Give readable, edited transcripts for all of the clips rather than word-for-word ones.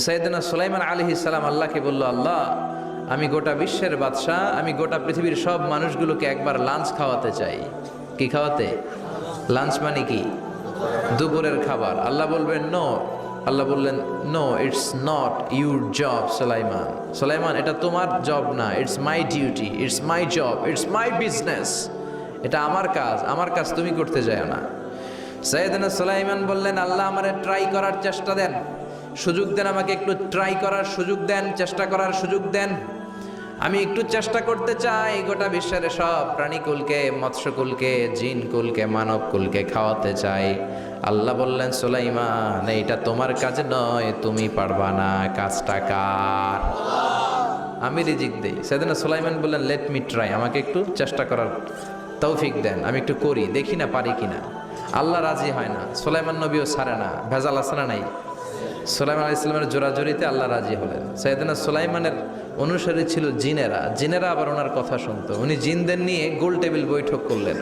সাইয়েদনা সুলাইমান আলাইহিস সালাম আল্লাহকে বলল, আল্লাহ আমি গোটা বিশ্বের বাদশাহ, আমি গোটা পৃথিবীর সব মানুষগুলোকে একবার লাঞ্চ খাওয়াতে চাই। কি খাওয়াতে? লাঞ্চ মানে কি? দুপুরের খাবার। আল্লাহ বলবেন নো। আল্লাহ বললেন no, it's not your job Sulaiman. Sulaiman, এটা তোমার জব না, it's my duty, it's my job, it's my business. এটা আমার কাজ, আমার কাজ তুমি করতে যাও না। সাইয়েদনা সুলাইমান বললেন, আল্লাহ আমারে ট্রাই করার চেষ্টা দেন, সুযোগ দেন, আমাকে একটু ট্রাই করার সুযোগ দেন, চেষ্টা করার সুযোগ দেন। আমি একটু চেষ্টা করতে চাই গোটা বিশ্বের সব প্রাণীকুলকে, মৎস্যকুলকে, জিনকুলকে, মানবকুলকে খাওয়াতে চাই। আল্লাহ বললেন, সুলাইমান এইটা তোমার কাজ নয়, তুমি পারবা না, কাজটা কার? আমি রিজিক দেই। সেদিন সুলাইমান বললেন, লেট মি ট্রাই, আমাকে একটু চেষ্টা করার তৌফিক দেন, আমি একটু করি, দেখি না পারি কিনা। আল্লাহ রাজি হয় না, সুলাইমান নবীও ছাড়ে না। ভেজাল আছে না নাই? সুলাইমান আলাইহিস সালামের জোরাজুরিতে আল্লাহ রাজি হলেন। সাইয়েদনা সুলাইমানের অনুসারী ছিল জিনেরা। জিনেরা আবার ওনার কথা শুনতো। উনি জিনদের নিয়ে গোল টেবিল বৈঠক করলেন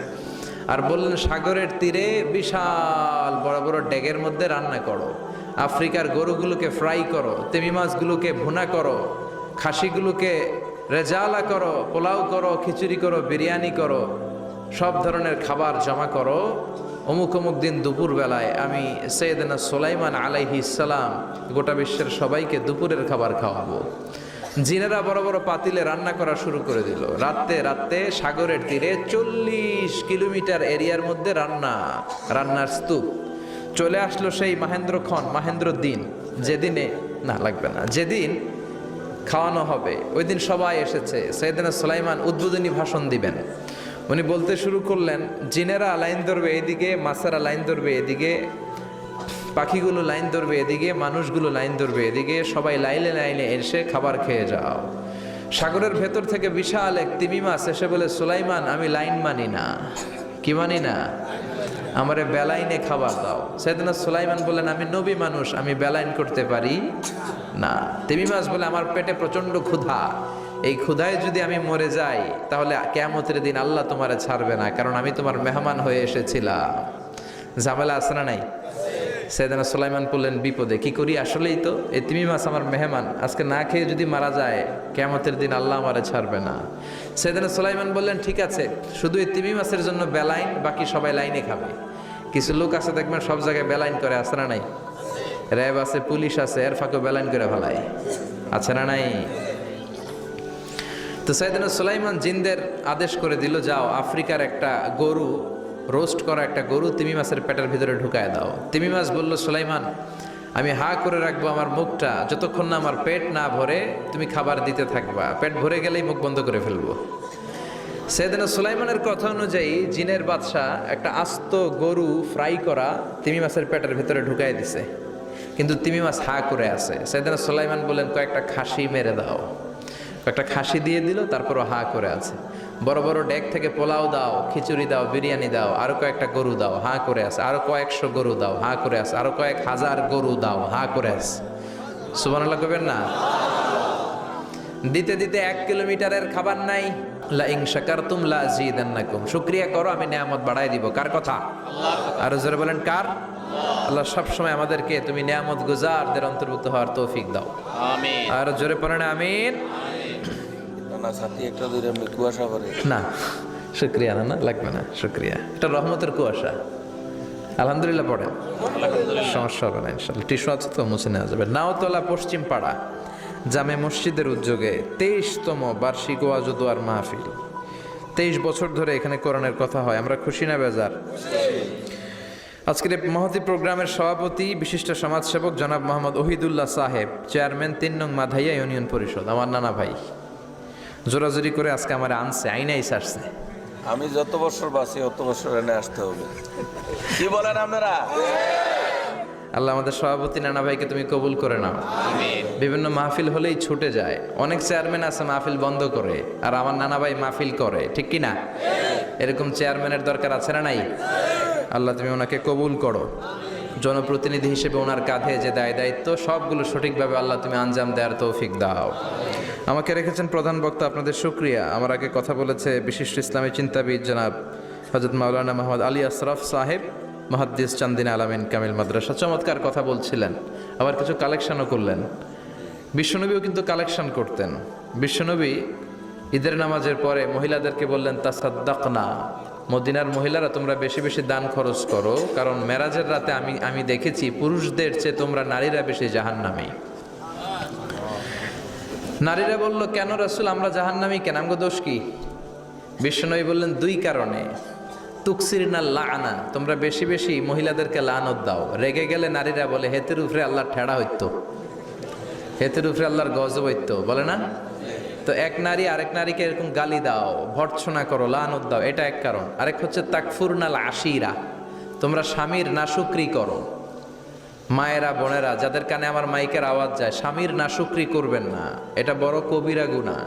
আর বললেন, সাগরের তীরে বিশাল বড় বড় ডেগের মধ্যে রান্না করো, আফ্রিকার গরুগুলোকে ফ্রাই করো, তিমি মাছগুলোকে ভুনা করো, খাসিগুলোকে রেজালা করো, পোলাও করো, খিচুড়ি করো, বিরিয়ানি করো, সব ধরনের খাবার জমা করো। অমুক অমুক দিন দুপুর বেলায় আমি সাইয়েদনা সুলাইমান আলাইহিস সালাম গোটা বিশ্বের সবাইকে দুপুরের খাবার খাওয়াবো। জিনেরা বড় বড় পাতিলে রান্না করা শুরু করে দিল। রাতে সাগরের তীরে 40 কিলোমিটার এরিয়ার মধ্যে রান্নার স্তূপ। চলে আসলো সেই মাহেন্দ্র দিন, যেদিন খাওয়ানো হবে। ওই দিন সবাই এসেছে। সাইয়েদনা সুলাইমান উদ্বোধনী ভাষণ দিবেন। উনি বলতে শুরু করলেন, জিনেরা লাইন ধরবে এদিকে, মাছেরা লাইন ধরবে এদিকে, পাখিগুলো লাইন ধরবে এদিকে, মানুষগুলো লাইন ধরবে এদিকে, সবাই লাইনে লাইনে এসে খাবার খেয়ে যাও। সাগরের ভেতর থেকে বিশাল এক তিমি মাছ এসে বলে, সুলাইমান আমি লাইন মানি না। কি মানি না? আমারে বেলাইনে খাবার দাও। সাইয়েদনা সুলাইমান বললেন, আমি নবী মানুষ, আমি বেলাইন করতে পারি না। তিমি মাছ বলে, আমার পেটে প্রচন্ড ক্ষুধা, এই ক্ষুধায় যদি আমি মরে যাই তাহলে কিয়ামতের দিন আল্লাহ তোমারে ছাড়বে না, কারণ আমি তোমার মেহমান হয়ে এসেছিলাম। ঝামেলা আছে না নাই? সাইয়েদনা সুলাইমান বললেন, বিপদে কি করি? আসলেই তো এই তিমি মাছ আমার মেহমান, আজকে না খেয়ে যদি মারা যায় কিয়ামতের দিন আল্লাহ আমারে ছাড়বে না। সাইয়েদনা সুলাইমান বললেন, ঠিক আছে, শুধু এই তিমি মাছের জন্য বেলাইন, বাকি সবাই লাইনে খাবে। কিছু লোক আছে দেখবেন সব জায়গায় বেলাইন করে, আছে না নাই? র্যাব আছে, পুলিশ আছে, এর ফাঁকে বেলাইন করে ফেলায়, আছে না নাই? তো সাইয়েদনা সুলাইমান জিনদের আদেশ করে দিল, যাও আফ্রিকার একটা গরু, রোস্ট করা একটা গরু তিমি মাছের পেটের ভিতরে ঢুকায় দাও। তিমি মাছ বলল, সুলাইমান আমি হা করে রাখবো আমার মুখটা, যতক্ষণ না আমার পেট না ভরে তুমি খাবার দিতে থাকবা, পেট ভরে গেলেই মুখ বন্ধ করে ফেলবো। সাইয়েদনা সুলাইমানের কথা অনুযায়ী জিনের বাদশাহ একটা আস্ত গরু ফ্রাই করা তিমি মাছের পেটের ভিতরে ঢুকাই দিছে, কিন্তু তিমি মাছ হা করে আছে। সাইয়েদনা সুলাইমান বললেন, কয়েকটা খাসি মেরে দাও। একটা খাসি দিয়ে দিল, তারপরও হা করে আছে। বড় বড় ডেক থেকে পোলাও দাও, খিচুড়ি দাও, বিরিয়ানি দাও, আরো কয়েকটা গরু দাও, হা করে আছে। আরো কয়েকশো গরু দাও, হা করে আছে। আরো কয়েক হাজার গরু দাও, হা করে আছে। সুবহানাল্লাহ কইবেন না? দিতে দিতে 1 কিলোমিটারের খাবার নাই। লা ইন শাকারতুম লা আযীদান্নাকুম, শুকরিয়া করো আমি নিয়ামত বাড়াই দিব। কার কথা? আল্লাহর। আর জোরে বলেন কার? আল্লাহ সবসময় আমাদেরকে তুমি নিয়ামত গুজারদের অন্তর্ভুক্ত হওয়ার তৌফিক দাও, আমিন। আর জোরে পড়েন আমিন। না সাথী একটা দুইটা কুয়াশা করে না, শুকরিয়া না লাগবে না, শুকরিয়া। এটা রহমতের কুয়াশা। আলহামদুলিল্লাহ পড়েন, সমস্যা হবে না ইনশাআল্লাহ। টিস্যু আছে তো, মুছে নেওয়া যাবে। নাওতলা পশ্চিম পাড়া জামে মসজিদের উদ্যোগে 23তম বার্ষিক ওয়াজ ও দোয়ার মাহফিল। 23 বছর ধরে এখানে কোরআনের কথা হয়। আমরা খুশি না বেজার? আজকের এই মহতী প্রোগ্রামের সভাপতি বিশিষ্ট সমাজসেবক জনাব মোহাম্মদ ওহিদুল্লাহ সাহেব, চেয়ারম্যান 3 নং মাধাইয়া ইউনিয়ন পরিষদ, আমার নানা ভাই। জোরাজোরি করে আজকে আমার আনছে, আইনাই সারছে। আমি যত বছর বাঁচি অত বছর এনে আসতে হবে। কি বলেন আপনারা? আল্লাহ আমাদের সভাপতি নানা ভাইকে তুমি কবুল করে নাও। বিভিন্ন মাহফিল হলেই ছুটে যায়। অনেক চেয়ারম্যান আছে মাহফিল বন্ধ করে, আর আমার নানা ভাই মাহফিল করে, ঠিক কি না? এরকম চেয়ারম্যানের দরকার আছে না নাই? আল্লাহ তুমি ওনাকে কবুল করো। জনপ্রতিনিধি হিসেবে ওনার কাঁধে যে দায়িত্ব, সবগুলো সঠিকভাবে আল্লাহ তুমি আঞ্জাম দেওয়ার তৌফিক দাও। আমাকে রেখেছেন প্রধান বক্তা, আপনাদের শুকরিয়া। আমার আগে কথা বলেছে বিশিষ্ট ইসলামী চিন্তাবিদ জনাব হযরত মাওলানা মোহাম্মদ আলী আশরাফ সাহেব, মুহাদ্দিস চান্দিনা আলামিন কামিল মাদ্রাসা, চমৎকার কথা বলছিলেন, আবার কিছু কালেকশনও করলেন। বিশ্বনবীও কিন্তু কালেকশন করতেন। বিশ্বনবী ঈদের নামাজের পরে মহিলাদেরকে বললেন, তাসাদ্দাকনা, মদিনার মহিলারা তোমরা বেশি বেশি দান খরচ করো, কারণ মেরাজের রাতে আমি দেখেছি পুরুষদের চেয়ে তোমরা নারীরা বেশি জাহান্নামী। নারীরা বলল, কেন রাসূল, আমরা জাহান্নামী কেন, আমগো দোষ কি? বিশ্বনবী বললেন, দুই কারণে। তুকসিরনা লাআনা, তোমরা বেশি বেশি মহিলাদেরকে লানত দাও। রেগে গেলে নারীরা বলে, হেতের উপরে আল্লাহর ঠেড়া হইতো, হেতের উপরে আল্লাহর গজব হইতো, বলে না? তো এক নারী আরেক নারীকে এরকম গালি দাও, ভর্ৎসনা করো, লানত দাও, এটা এক কারণ। আরেক হচ্ছে তাকফুরনাল আশিরা, তোমরা স্বামীর নাশুকরি করো। মায়েরা, বোনেরা, যাদের কানে আমার মাইকের আওয়াজ যায়, স্বামীর নাশুকরি করবেন না, এটা বড় কবিরা গুনাহ।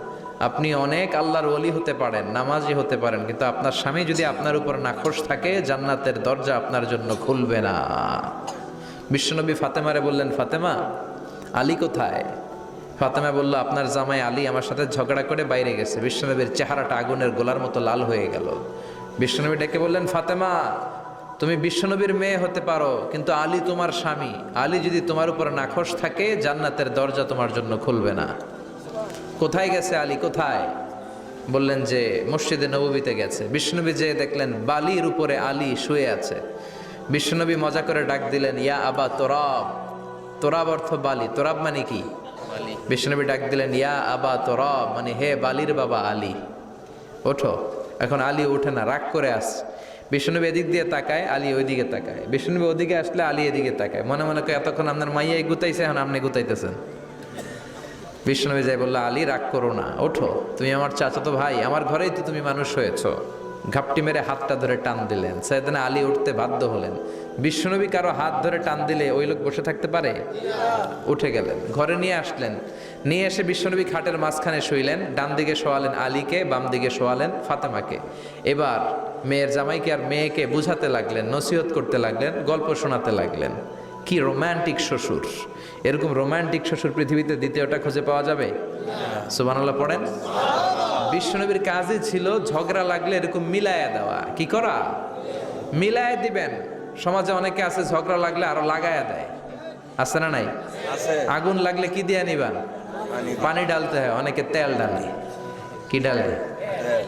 আপনি অনেক আল্লাহর ওলি হতে পারেন, নামাজি হতে পারেন, কিন্তু আপনার স্বামী যদি আপনার উপর নাখোশ থাকে, জান্নাতের দরজা আপনার জন্য খুলবে না। বিশ্বনবী ফাতেমারে বললেন, ফাতেমা, আলী কোথায়? ফাতেমা বলল, আপনার জামাই আলী আমার সাথে ঝগড়া করে বাইরে গেছে। বিশ্বনবীর চেহারাটা আগুনের গোলার মতো লাল হয়ে গেল। বিশ্বনবী ডেকে বললেন, ফাতেমা, তুমি বিশ্বনবীর মেয়ে হতে পারো, কিন্তু আলী তোমার স্বামী। আলী যদি তোমার উপর নাখোশ থাকে, জান্নাতের দরজা তোমার জন্য খুলবে না। কোথায় গেছে আলী, কোথায়? বললেন যে মসজিদে নববীতে গেছে। বিশ্বনবী যেয়ে দেখলেন বালির উপরে আলী শুয়ে আছে। বিশ্বনবী মজা করে ডাক দিলেন, ইয়া আবা তোরাব। তোরাব অর্থ বালি, তোরাব মানে কি? বিশ্বনবী ডাক দিলেন, ইয়া আবা তোরাব, মানে হে বালির বাবা আলী, ওঠো। এখন আলী ওঠে না, রাগ করে আসছে। বিশ্বনবী এদিক দিয়ে তাকায়, আলী ওইদিকে তাকায়। বিশ্বনবী ওদিকে আসলে আলী এদিকে তাকায়, মনে মনে করে এতক্ষণ আপনার মাইয়াই গুতাইছে, এখন আপনি গুতাইতেছেন। বিশ্বনবী যাই বললো, আলী রাগ করো না, ওঠো, তুমি আমার চাচাতো ভাই, আমার ঘরেই তো তুমি মানুষ হয়েছ। ঘাপটি মেরে হাতটা ধরে টান দিলেন। সাইয়েদনা আলী উঠতে বাধ্য হলেন। বিশ্বনবী কারো হাত ধরে টান দিলে ওই লোক বসে থাকতে পারে? উঠে গেলেন, ঘরে নিয়ে আসলেন। নিয়ে এসে বিশ্বনবী খাটের মাঝখানে শুইলেন। ডান দিকে শোয়ালেন আলীকে, বাম দিকে শোয়ালেন ফাতেমাকে। এবার মেয়ের জামাইকে আর মেয়েকে বুঝাতে লাগলেন, নসিহত করতে লাগলেন, গল্প শোনাতে লাগলেন। কি রোমান্টিক শ্বশুর! এরকম রোমান্টিক শ্বশুর পৃথিবীতে দ্বিতীয়টা খুঁজে পাওয়া যাবে? সুবহানাল্লাহ পড়েন। বিশ্বনবীর কাজই ছিল ঝগড়া লাগলে এরকম মিলায়া দেওয়া। কি করা? মিলায়া দিবেন। সমাজে অনেকে আছে ঝগড়া লাগলে আরো লাগায়া দেয়, আছে না নাই? আগুন লাগলে কি দিয়ে নিবা? পানি ডালতে হয়, অনেকে তেল ডালে। কি ডালে?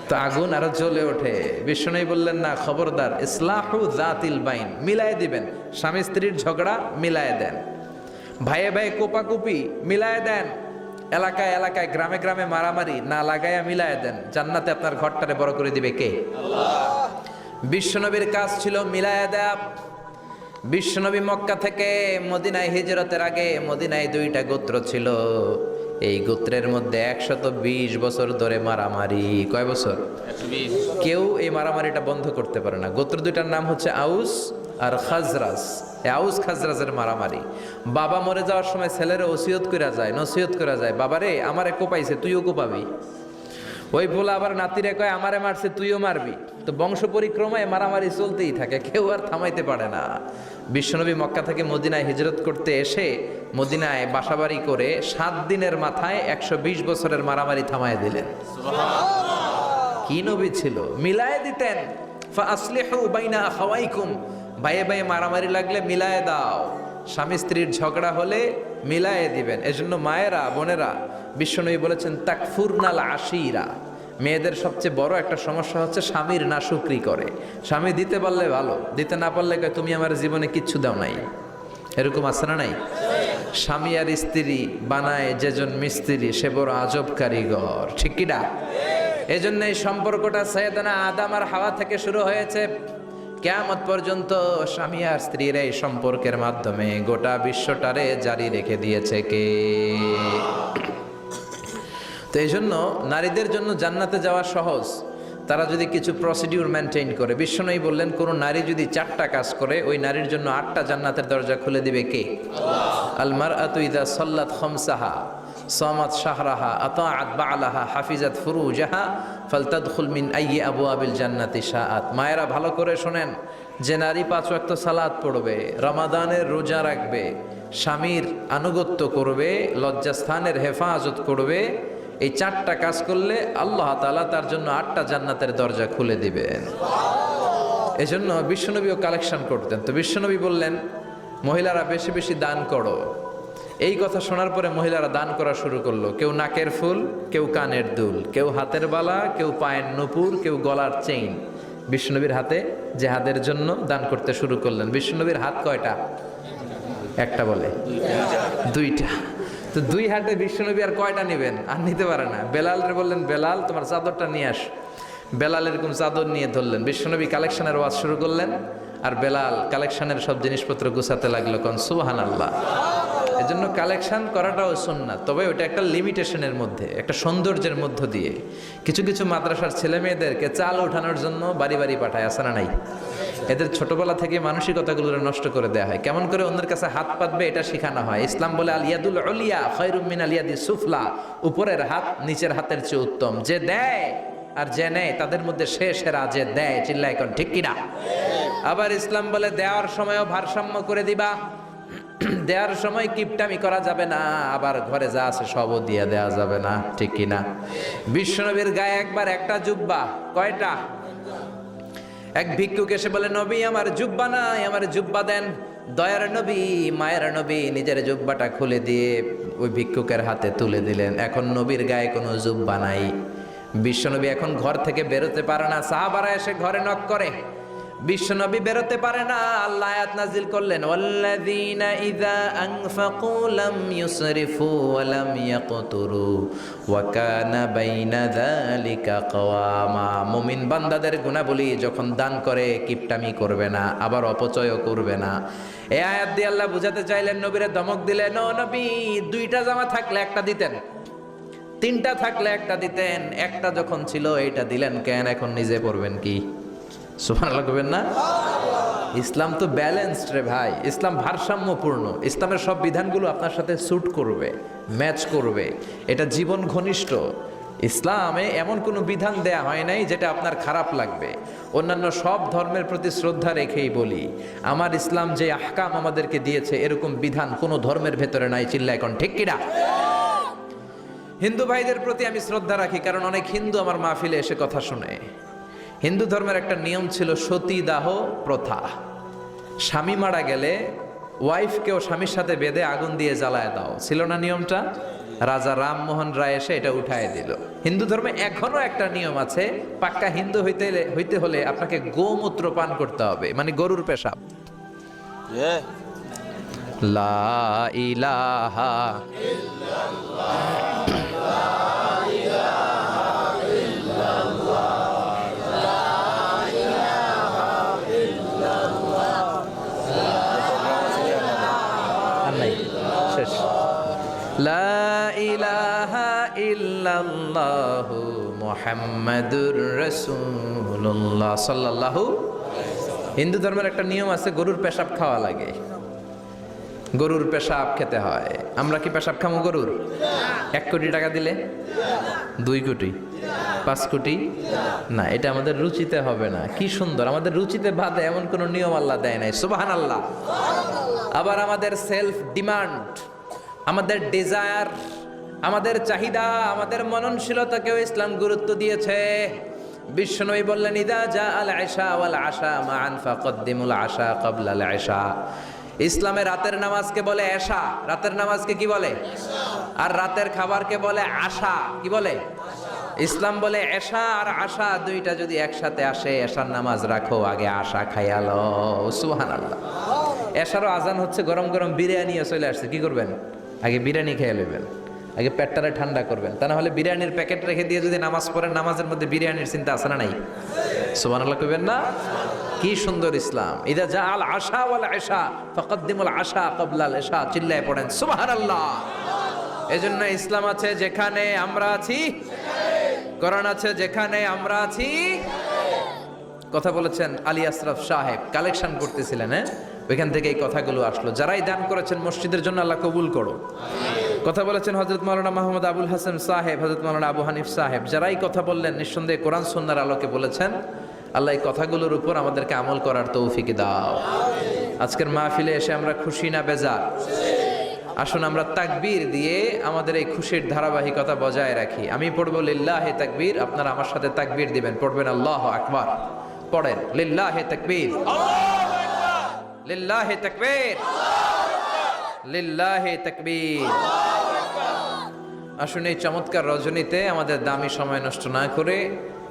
তো আগুন আরো জ্বলে ওঠে। বিশ্বনবী বললেন, না, খবরদার, ইসলাহু যাতিল বাইন, মিলায় দিবেন। স্বামী স্ত্রীর ঝগড়া মিলায় দেন, ভাইয়ে ভাইয়ে কোপাকুপি মিলায় দেন, এলাকায় এলাকায় গ্রামে গ্রামে মারামারি না লাগায়া মিলায় দেন। জান্নাতে আপনার ঘরটারে বড় করে দিবে কে? আল্লাহ। বিশ্বনবীর কাজ ছিল মিলায় দেয়া। বিশ্বনবী মক্কা থেকে মদিনায় হিজরতের আগে মদিনায় 2টা গোত্র ছিল। এই গোত্রের মধ্যে 120 বছর ধরে মারামারি। কয় বছর? 120। কেউ এই মারামারিটা বন্ধ করতে পারে না। গোত্র 2টার নাম হচ্ছে আউস আর খাজরাজ। আউস খাজরাজের মারামারি। বাবা মরে যাওয়ার সময় ছেলেরা ওসিয়ত করা যায়, নসিহত করা যায়, বাবারে আমারে কোপাইছে, তুইও কোপাবি। ওই বলে আবার নাতিরে কয়, আমারে মারছে, তুইও মারবি। তো বংশ পরিক্রমায় মারামারি চলতেই থাকে, কেউ আর থামাইতে পারে না। বিশ্বনবী মক্কা থেকে মদিনায় হিজরত করতে এসে মদিনায় বাসাবাড়ি করে 7 দিনের মাথায় 120 বছরের মারামারি থামায় দিলেন। কি নবী ছিল! মিলায় দিতেন। ফাসলিহু বাইনা আখাওয়াইকুম, ভাইয়ে ভাইয়ে মারামারি লাগলে মিলায় দাও। স্বামী স্ত্রীর ঝগড়া হলে মিলায়ে দিবেন। এজন্য মায়েরা, বোনেরা, বিশ্বনবী বলেছেন তাকফুরনাল আশিরা, মেয়েদের সবচেয়ে বড় একটা সমস্যা হচ্ছে স্বামীর নাশুকরি করে। স্বামী দিতে পারলে ভালো, দিতে না পারলে কয় তুমি আমার জীবনে কিচ্ছু দাও নাই। এরকম আছে না নাই? স্বামী আর স্ত্রী বানায় যেজন মিস্ত্রি, সে বড় আজব কারিগর। ঠিক কিনা? এজন্য এই সম্পর্কটা সাইয়েদনা আদম আর হাওয়া থেকে শুরু হয়েছে। কিয়ামত পর্যন্ত স্বামী আর স্ত্রীর এই সম্পর্কের মাধ্যমে গোটা বিশ্বটারে জারি রেখে দিয়েছে কে? তো এই জন্য নারীদের জন্য জান্নাতে যাওয়া সহজ, তারা যদি কিছু প্রসিডিউর মেনটেন করে। বিশ্বনবী বললেন, কোন নারী যদি 4টা কাজ করে, ওই নারীর জন্য 8টা জান্নাতের দরজা খুলে দিবে কে? আল মারআতু ইযা সাল্লাত খামসাহা সামাত শাহরাহা আতাআত বা'লাহা হাফিজাত ফুরুজাহা ফালতাদখুল মিন আইয়ি আবওয়াবিল জান্নাতি শাআত। মায়েরা ভালো করে শোনেন, যে নারী 5 ওয়াক্ত সালাত পড়বে, রমাদানের রোজা রাখবে, স্বামীর আনুগত্য করবে, লজ্জাস্থানের হেফাজত করবে, এই 4টা কাজ করলে আল্লাহ তাআলা তার জন্য 8টা জান্নাতের দরজা খুলে দিবেন। এজন্য বিশ্বনবীও কালেকশন করতেন। তো বিশ্বনবী বললেন, মহিলারা বেশি বেশি দান করো। এই কথা শোনার পরে মহিলারা দান করা শুরু করলো। কেউ নাকের ফুল, কেউ কানের দুল, কেউ হাতের বালা, কেউ পায়ের নুপুর, কেউ গলার চেইন বিশ্বনবীর হাতে জেহাদের জন্য দান করতে শুরু করলেন। বিশ্বনবীর হাত কয়টা? একটা বলে দুইটা। তো দুই হাতে বিশ্বনবী আর কয়টা নেবেন? আর নিতে পারে না। বেলালরে বললেন, বেলাল তোমার চাদরটা নিয়ে আস। বেলাল এরকম চাদর নিয়ে ধরলেন। বিশ্বনবী কালেকশনের ওয়াজ শুরু করলেন, আর বেলাল কালেকশনের সব জিনিসপত্র গুছাতে লাগলো। কোন সুবহানাল্লাহ। এজন্য কালেকশন করাটাও সুন্নাত, তবে ওটা একটা লিমিটেশনের মধ্যে, একটা সৌন্দর্যের মধ্য দিয়ে। কিছু কিছু মাদ্রাসার ছেলে মেয়েদেরকে চাল ওঠানোর জন্য বাড়ি বাড়ি পাঠায়, আসে না নাই? এদের ছোটবেলা থেকে মানসিকতাগুলো নষ্ট করে দেওয়া হয়। কেমন করে অন্যের কাছে হাত পাতবে এটা শেখানো হয়। ইসলাম বলে আল ইয়াদুল উলিয়া খায়রুম মিন আল ইয়াদিস সুফলা, উপরের হাত নিচের হাতের চেয়ে উত্তম। যে দেয় আর যে নেয় তাদের মধ্যে সেরা যে দেয়। চিল্লায় এখন ঠিক কিনা? আবার ইসলাম বলে দেওয়ার সময়ও ভারসাম্য করে দিবা। দেওয়ার সময় কিপটামি করা যাবে না, আবার ঘরে যা আছে সবও দিয়ে দেওয়া যাবে না, ঠিক কিনা? বিশ্বনবীর গায়ে একবার একটা জুব্বা, কয়টা? এক ভিক্ষুক এসে বলে, নবী আমার জুব্বা নাই, আমার জুব্বা দেন। দয়ার নবী, মায়ের নবী নিজের জুব্বাটা খুলে দিয়ে ওই ভিক্ষুকের হাতে তুলে দিলেন। এখন নবীর গায়ে কোনো জুব্বা নাই। বিশ্বনবী এখন ঘর থেকে বেরোতে পারে না। সাহাবারা এসে ঘরে নক করে, বিশ্বনবী বেরোতে পারে না। আল্লাহ আয়াত নাজিল করলেন, ওয়াল্লাযীনা ইযা আনফাকু লাম ইউসরিফু ওয়া লাম ইয়াকতুরু ওয়া কানা বাইনা যালিকা কওয়ামা। মুমিন বান্দাদের গুণাবলী, যখন দান করে কিপটামি করবে না, আবার অপচয়ও করবে না। এই আয়াত দিয়ে আল্লাহ বুঝাতে চাইলেন, নবীরে ধমক দিলেন, ও নবী, দুইটা জামা থাকলে একটা দিতেন, তিনটা থাকলে একটা দিতেন, একটা যখন ছিল এইটা দিলেন কেন? এখন নিজে পড়বেন কি? সুবহানাল্লাহ কইবেন না? ইসলাম তো ব্যালেন্সড রে ভাই, ইসলাম ভারসাম্যপূর্ণ। ইসলামের সব বিধানগুলো আপনার সাথে স্যুট করবে, ম্যাচ করবে, এটা জীবন ঘনিষ্ঠ। ইসলামে এমন কোনো বিধান দেয়া হয় নাই যেটা আপনার খারাপ লাগবে। অন্যান্য সব ধর্মের প্রতি শ্রদ্ধা রেখেই বলি, আমার ইসলাম যে আহকাম আমাদেরকে দিয়েছে এরকম বিধান কোনো ধর্মের ভেতরে নাই। চিল্লা এখন ঠিক কিনা? হিন্দু ভাইদের প্রতি আমি শ্রদ্ধা রাখি, কারণ অনেক হিন্দু আমার মাহফিলে এসে কথা শুনে। হিন্দু ধর্মের একটা নিয়ম ছিল সতীদাহ প্রথা। স্বামী মারা গেলে ওয়াইফকেও স্বামীর সাথে বেঁধে আগুন দিয়ে জ্বালায় দাও, ছিল না নিয়মটা? রাজা রামমোহন রায় এসে এটা উঠায় দিল। হিন্দু ধর্মে এখনো একটা নিয়ম আছে, পাক্কা হিন্দু হইতে হলে আপনাকে গোমূত্র পান করতে হবে, মানে গরুর পেশাব। লা ইলাহা শেষ। লা ইলাহা ইল্লাল্লাহু মুহাম্মাদুর রাসূলুল্লাহ সাল্লাল্লাহু। হিন্দু ধর্মের একটা নিয়ম আছে, গরুর পেশাব খাওয়া লাগে, গরুর পেশাব খেতে হয়। আমরা কি পেশাব খামো গরুর? 1 কোটি টাকা দিলে? 2 কোটি? 5 কোটি? না, এটা আমাদের রুচিতে হবে না। কি সুন্দর, আমাদের রুচিতে বাদে এমন কোন নিয়ম আল্লাহ দেয় নাই। সুবহানাল্লাহ। আবার আমাদের সেলফ ডিমান্ড, আমাদের ডিজায়ার, আমাদের চাহিদা, আমাদের মননশীলতাকেও ইসলাম গুরুত্ব দিয়েছে। বিশ্বনবী বললেন, ইদা জা আল আশা ওয়াল আশা মান ফাকদ্দিমুল আশা ক্বাবলা আল আশা। ইসলামে রাতের নামাজকে বলে এশা, রাতের নামাজকে কি বলে? আর রাতের খাবারকে বলে আশা, কি বলে? ইসলাম বলে এশা আর আশা দুইটা যদি একসাথে আসে, এশার নামাজ রাখো, আগে আশা খাইয়া লও। সুবহানাল্লাহ। এশারও আজান হচ্ছে, গরম গরম বিরিয়ানিও চলে আসছে, কি করবেন? আগে বিরিয়ানি খেয়ে নেবেন, আগে পেটটারে ঠান্ডা করবেন। তা না হলে বিরিয়ানির প্যাকেট রেখে দিয়ে যদি নামাজ পড়েন, নামাজের মধ্যে বিরিয়ানির চিন্তা আছে না নাই? সুবহানাল্লাহ কইবেন না? কি সুন্দর ইসলাম। ইদা জা আল আশা ওয়াল আশা ফাকদ্দিমুল আশা ক্বাবলা আল আশা। চিল্লায় পড়েন সুবহানাল্লাহ। এজন্য ইসলাম আছে যেখানে আমরা আছি, কোরআন আছে যেখানে আমরা আছি। কথা বলেছেন আলী আশরাফ সাহেব, কালেকশন করতেছিলেন, হ্যাঁ, ওইখান থেকে এই কথাগুলো আসলো। যারাই দান করেছেন মসজিদের জন্য আল্লাহ কবুল করো। কথা বলেছেন হযরত মাওলানা মাহমুদ আবুল হাসান সাহেব, হযরত মাওলানা আবু হানিফ সাহেব, যারাই কথা বললেন নিঃসন্দেহে কোরআন সুন্নাহর আলোকে বলেছেন। আল্লাহ এই কথাগুলোর উপর আমাদেরকে আমল করার তৌফিক দাও। আজকের মাহফিলে এসে আমরা খুশি না বেজার? আসুন আমরা তাকবীর দিয়ে আমাদের এই খুশির ধারাবাহিকতা বজায় রাখি। আমি পড়বো লিল্লাহি তাকবীর, আপনারা আমার সাথে তাকবীর দিবেন। পড়বেন আল্লাহু আকবার, পড়েন লিল্লাহি তাকবীর, লিল্লাহি তাকবীর, লিল্লাহি তাকবীর। আসুন এই চমৎকার রজনীতে আমাদের দামি সময় নষ্ট না করে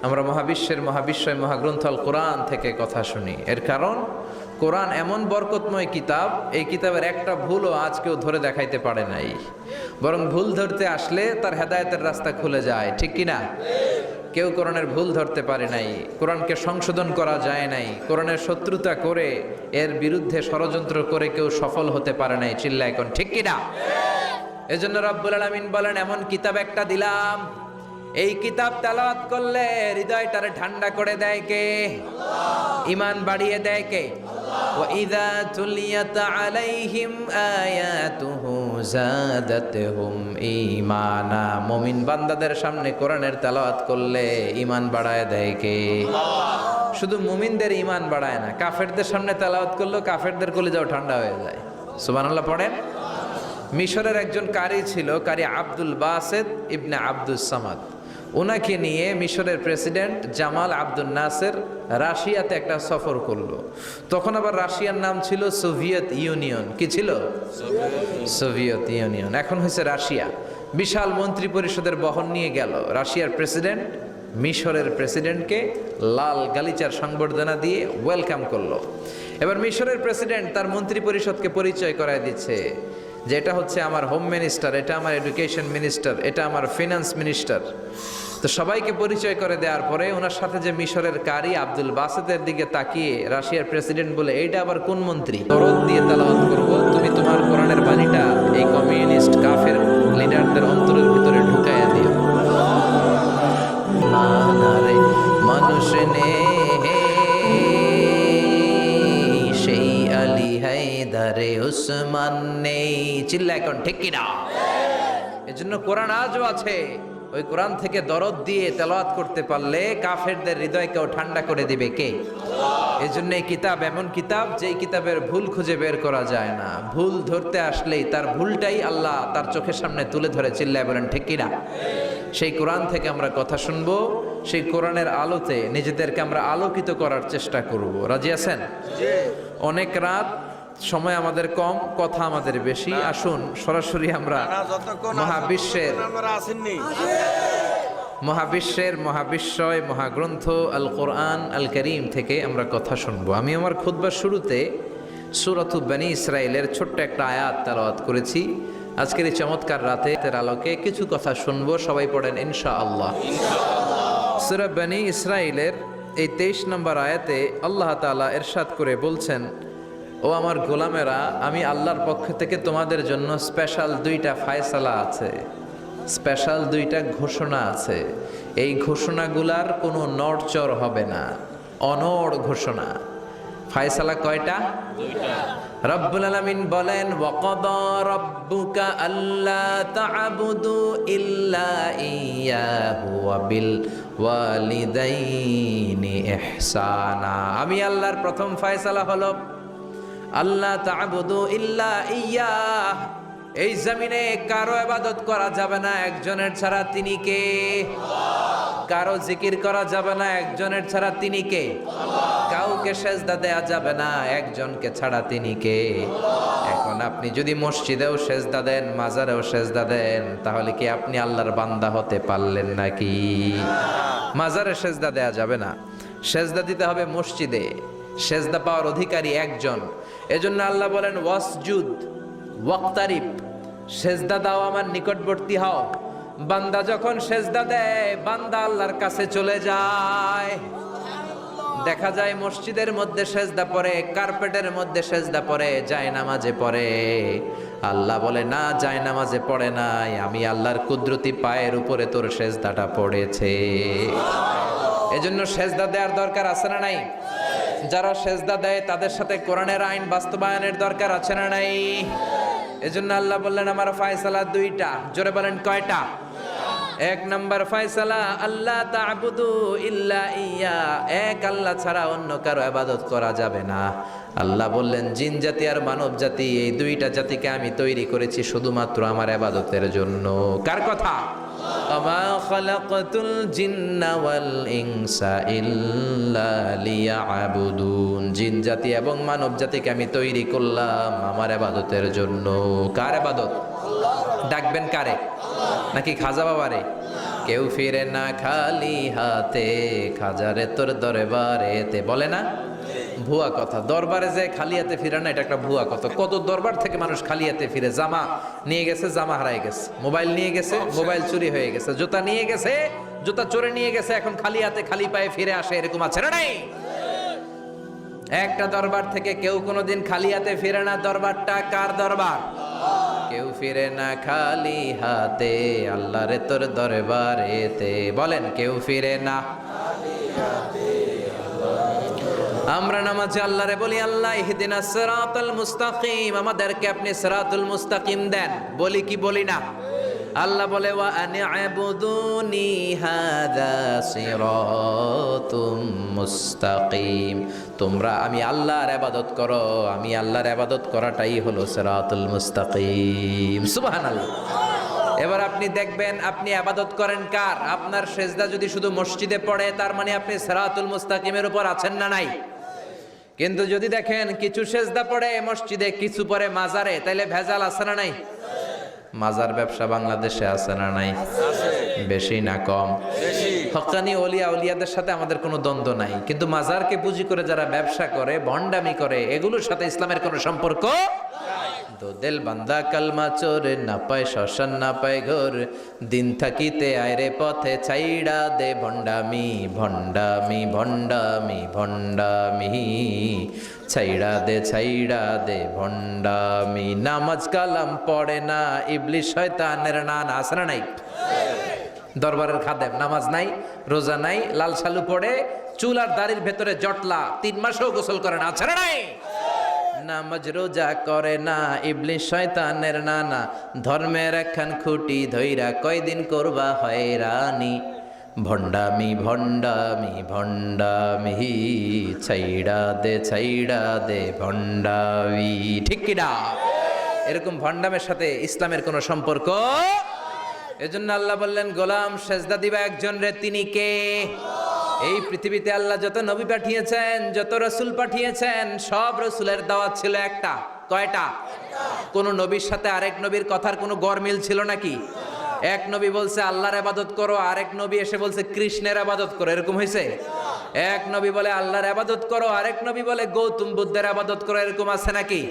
আমরা মহাবিশ্বয় মহাগ্রন্থ আল কোরআন থেকে কথা শুনি। এর কারণ কোরআন এমন বরকতময় কিতাব, এই কিতাবের একটা ভুলও আজ কেউ ধরে দেখাইতে পারে নাই, বরং ভুল ধরতে আসলে তার হেদায়েতের রাস্তা খুলে যায়, ঠিক কিনা? কেউ কোরআনের ভুল ধরতে পারে নাই, কোরআনকে সংশোধন করা যায় নাই, কোরআনের শত্রুতা করে এর বিরুদ্ধে ষড়যন্ত্র করে কেউ সফল হতে পারে নাই। চিল্লা এখন ঠিক কিনা? এজন্য রব্বুল আলামিন বলেন এমন কিতাব একটা দিলাম, এই কিতাব তেলাওয়াত করলে হৃদয়টারে ঠান্ডা করে দেয় কে? ঈমান বাড়িয়ে দেয় কে? ওয়া ইযা তুলিয়াত আলাইহিম আয়াতুহু যাদাতহুম ঈমানা। মুমিন বান্দাদের সামনে কোরআনের তেলাওয়াত করলে ঈমান বাড়ায় দেয় কে? শুধু মুমিনদের ঈমান বাড়ায় না, কাফেরদের সামনে তেলাওয়াত করলেও কাফেরদের কলিজাও ঠান্ডা হয়ে যায়। সুবহানাল্লাহ পড়েন। মিশরের একজন কারি ছিল, কারি আব্দুল বাসেত ইবনে আব্দুস সামাদ। ওনাকে নিয়ে মিশরের প্রেসিডেন্ট জামাল আব্দুল নাসের রাশিয়াতে একটা সফর করলো। তখন আবার রাশিয়ার নাম ছিল সোভিয়েত ইউনিয়ন। কি ছিল? সোভিয়েত ইউনিয়ন, এখন হয়েছে রাশিয়া। বিশাল মন্ত্রী পরিষদের বহন নিয়ে গেল। রাশিয়ার প্রেসিডেন্ট মিশরের প্রেসিডেন্টকে লাল গালিচার সংবর্ধনা দিয়ে ওয়েলকাম করলো। এবার মিশরের প্রেসিডেন্ট তার মন্ত্রী পরিষদকে পরিচয় করায় দিচ্ছে যে এটা হচ্ছে আমার হোম মিনিস্টার, এটা আমার এডুকেশন মিনিস্টার, এটা আমার ফিনান্স মিনিস্টার। তো সবাইকে পরিচয় করে দেওয়ার পরে ওনার সাথে যে মিশরের কারি আব্দুল বাসেতের দিকে তাকিয়ে রাশিয়ার প্রেসিডেন্ট বলে, এইটা আবার কোন মন্ত্রী? দরদ দিয়ে তেলাওয়াত করব, তুমি তোমার কোরআনের বাণীটা এই কমিউনিস্ট কাফের লিডারদের অন্তরের ভিতরে ঢুকাইয়া দিও। না রে মানুষ নে সেই আলী হায়দারে উসমান নেই। চিল্লা এখন ঠিক কিনা? এজন্য কোরআন আজও আছে। ওই কোরআন থেকে দরদ দিয়ে তেলাওয়াত করতে পারলে কাফেরদের হৃদয়কেও ঠান্ডা করে দিবে কে? এজন্য এই কিতাব এমন কিতাব যেই কিতাবের ভুল খুঁজে বের করা যায় না। ভুল ধরতে আসলেই তার ভুলটাই আল্লাহ তার চোখের সামনে তুলে ধরে। চিল্লায় বলেন ঠিক কিনা? সেই কোরআন থেকে আমরা কথা শুনবো, সেই কোরআনের আলোতে নিজেদেরকে আমরা আলোকিত করার চেষ্টা করব। রাজি আছেন? অনেক রাত, সময় আমাদের কম, কথা আমাদের বেশি। আসুন সরাসরি আমরা মহাবিশ্বয় মহাগ্রন্থ আল কোরআন আল করিম থেকে আমরা কথা শুনবো। আমি আমার খুতবার শুরুতে সূরাতু বনী ইসরাইলের ছোট্ট একটা আয়াত তেলাওয়াত করেছি। আজকের এই চমৎকার রাতের আলোকে কিছু কথা শুনবো। সবাই পড়েন ইনশাআল্লাহ। সূরা বনী ইসরাইলের এই 23 নম্বর আয়াতে আল্লাহ তাআলা ইরশাদ করে বলছেন, ও আমার গোলামেরা, আমি আল্লাহর পক্ষ থেকে তোমাদের জন্য স্পেশাল 2টা ফায়সালা আছে, স্পেশাল 2টা ঘোষণা আছে। এই ঘোষণাগুলার কোনো নড়চড় হবে না, অনড় ঘোষণা। ফায়সালা কয়টা? 2টা। রব্বুল আলামিন বলেন, ওয়াকাদা রাব্বুকা আল্লা তা'বুদু ইল্লা ইয়্যাহু ওয়া বিল ওয়ালিদাইনি ইহসানা। আমি আল্লাহর প্রথম ফায়সালা হলো আল্লাহ তা'বুদু ইল্লা ইয়্যাহ। এই জমিনে কারো ইবাদত করা যাবে না একজনের ছাড়া, তিনি কে? কারো জিকির করা যাবে না একজনের ছাড়া, তিনি কে? কাউকে সেজদা দেয়া যাবে না একজনকে ছাড়া, তিনি কে? এখন আপনি যদি মসজিদেও সেজদা দেন, মাজারেও সেজদা দেন, তাহলে কি আপনি আল্লাহর বান্দা হতে পারলেন নাকি? মাজারে সেজদা দেয়া যাবে না, সেজদা দিতে হবে মসজিদে। সেজদা পাওয়ার অধিকারী একজন। এজন্য আল্লাহ বলেন, ওয়াসজুদ ওয়াক্তারিব, সেজদা দাও, আমার নিকটবর্তী হও। বান্দা যখন সেজদা দেয়, বান্দা আল্লাহর কাছে চলে যায়। দেখা যায় মসজিদের মধ্যে সেজদা পড়ে, কার্পেটের মধ্যে সেজদা পড়ে, জায়নামাজে পড়ে। আল্লাহ বলে, না, জায়নামাজে পড়ে নাই, আমি আল্লাহর কুদরতি পায়ের উপরে তোর সেজদাটা পড়েছে। এজন্য সেজদা দেওয়ার দরকার আছে না নাই? যারা সেজদা দেয় তাদের সাথে কোরআনের আইন বাস্তবায়নের দরকার আছে না নাই? এজন্য আল্লাহ বললেন, আমার ফায়সালা 2টা। জোরে বলেন কয়টা? 1 নম্বর ফায়সালা, আল্লাহ তা'বুদু ইল্লা ইয়্যা, এক আল্লাহ ছাড়া অন্য কারো ইবাদত করা যাবে না। আল্লাহ বললেন, জিন জাতি আর মানব জাতি, এই 2টা জাতিকে আমি তৈরি করেছি শুধুমাত্র আমার ইবাদতের জন্য। কার কথা? ওমা খালাকতুল জিন্না ওয়াল ইনসা ইল্লা লিয়াবুদুন। জিন জাতি এবং মানব জাতিকে আমি তৈরি করলাম আমার ইবাদতের জন্য। কার ইবাদত? ডাকবেন কারে? নাকি খাজা বাবারে? কেউ ফিরে না খালি হাতে, খাজারে তোর দরবারেতে, বলে না? ভুয়া কথা। দরবারে যে খালি হাতে ফিরে না, এটা একটা ভুয়া কথা। কত দরবার থেকে মানুষ খালি হাতে ফিরে। জামা নিয়ে গেছে, জামা হারাই গেছে। মোবাইল নিয়ে গেছে, মোবাইল চুরি হয়ে গেছে। জুতা নিয়ে গেছে, জুতা চোরে নিয়ে গেছে। এখন খালি হাতে খালি পায়ে ফিরে আসে, এরকম আছে না নাই? একটা দরবার থেকে কেউ কোনোদিন খালি হাতে ফিরে না। দরবারটা কার দরবার? কেউ ফিরে না খালি হাতে, আল্লাহরে তোর দরবারেতে। বলেন, কেউ ফিরে না। আমরা নামাজে আল্লাহরে বলি, আল্লাহ ইহদিনাস সিরাতাল মুস্তাকিম, আমাদেরকে আপনি সিরাতুল মুস্তাকিম দেন। বলি কি বলি না? আল্লাহ বলে, ওয়া আনি'বুদুনি হাযা সিরাতুম মুস্তাকিম। তোমরা আমি আল্লাহর ইবাদত করো, আমি আল্লাহর ইবাদত করাটাই হলো সিরাতুল মুস্তাকিম। সুবহানাল্লাহ। এবার আপনি দেখবেন আপনি ইবাদত করেন কার? আপনার সেজদা যদি শুধু মসজিদে পড়ে, তার মানে আপনি সিরাতুল মুস্তাকিমের উপর আছেন না নাই? কিন্তু যদি দেখেন কিছু সেজদা পড়ে মসজিদে, কিছু পড়ে মাজারে, তাইলে ভেজাল আছে না নাই? মাজার ব্যবসা বাংলাদেশে আছে না নাই? বেশি না কম? হক্কানি ওলিয়া ওলিয়াদের সাথে আমাদের কোনো দ্বন্দ্ব নাই, কিন্তু মাজারকে পুঁজি করে যারা ব্যবসা করে, ভণ্ডামি করে, এগুলোর সাথে ইসলামের কোনো সম্পর্ক। তো দিল বান্দা কালমা চোরে, না পায় শ্মশান না পায় ঘর, দিন থাকিতে আয়রে পথে ছাইড়া দে ভণ্ডামি ভণ্ডামি ভণ্ডামি ভণ্ডামি, ছাইড়া দে ভণ্ডামি। নামাজ কালাম পড়ে না, ইবলিশ শয়তানের নানা। আছে না নাই? দরবারের খাদেম, নামাজ নাই, রোজা নাই, লাল শালু পড়ে, চুল আর দাড়ির ভেতরে জটলা, 3 মাসেও গোসল করে না। আছে না নাই? নামাজ রোজা করে না, ইবলিশ শয়তানের নানা। ধর্মের একখান খুঁটি ধইরা কয়দিন করবা হয়রানি, ভণ্ডামি ভণ্ডামি ভণ্ডামি, ছাইড়া দে ভণ্ডামি। ঠিক কিনা? এরকম ভণ্ডামের সাথে ইসলামের কোনো সম্পর্ক। এজন্য আল্লাহ বললেন, গোলাম সেজদা দিবা একজন রে, তিনি কে? এই পৃথিবীতে আল্লাহ যত নবী পাঠিয়েছেন, যত রসুল পাঠিয়েছেন, সব রসুলের দাওয়াত ছিল একটা। কয়টা? কোন নবীর সাথে আরেক নবীর কথার কোনো গরমিল ছিল নাকি? এক নবী বলছে আল্লাহর ইবাদত করো, আরেক নবী এসে বলছে কৃষ্ণের ইবাদত করো। এরকম হয়েছে? এক নবী বলে আল্লাহর ইবাদত করো, আরেক নবী বলে গৌতম বুদ্ধের ইবাদত করো। এরকম আছে নাকি?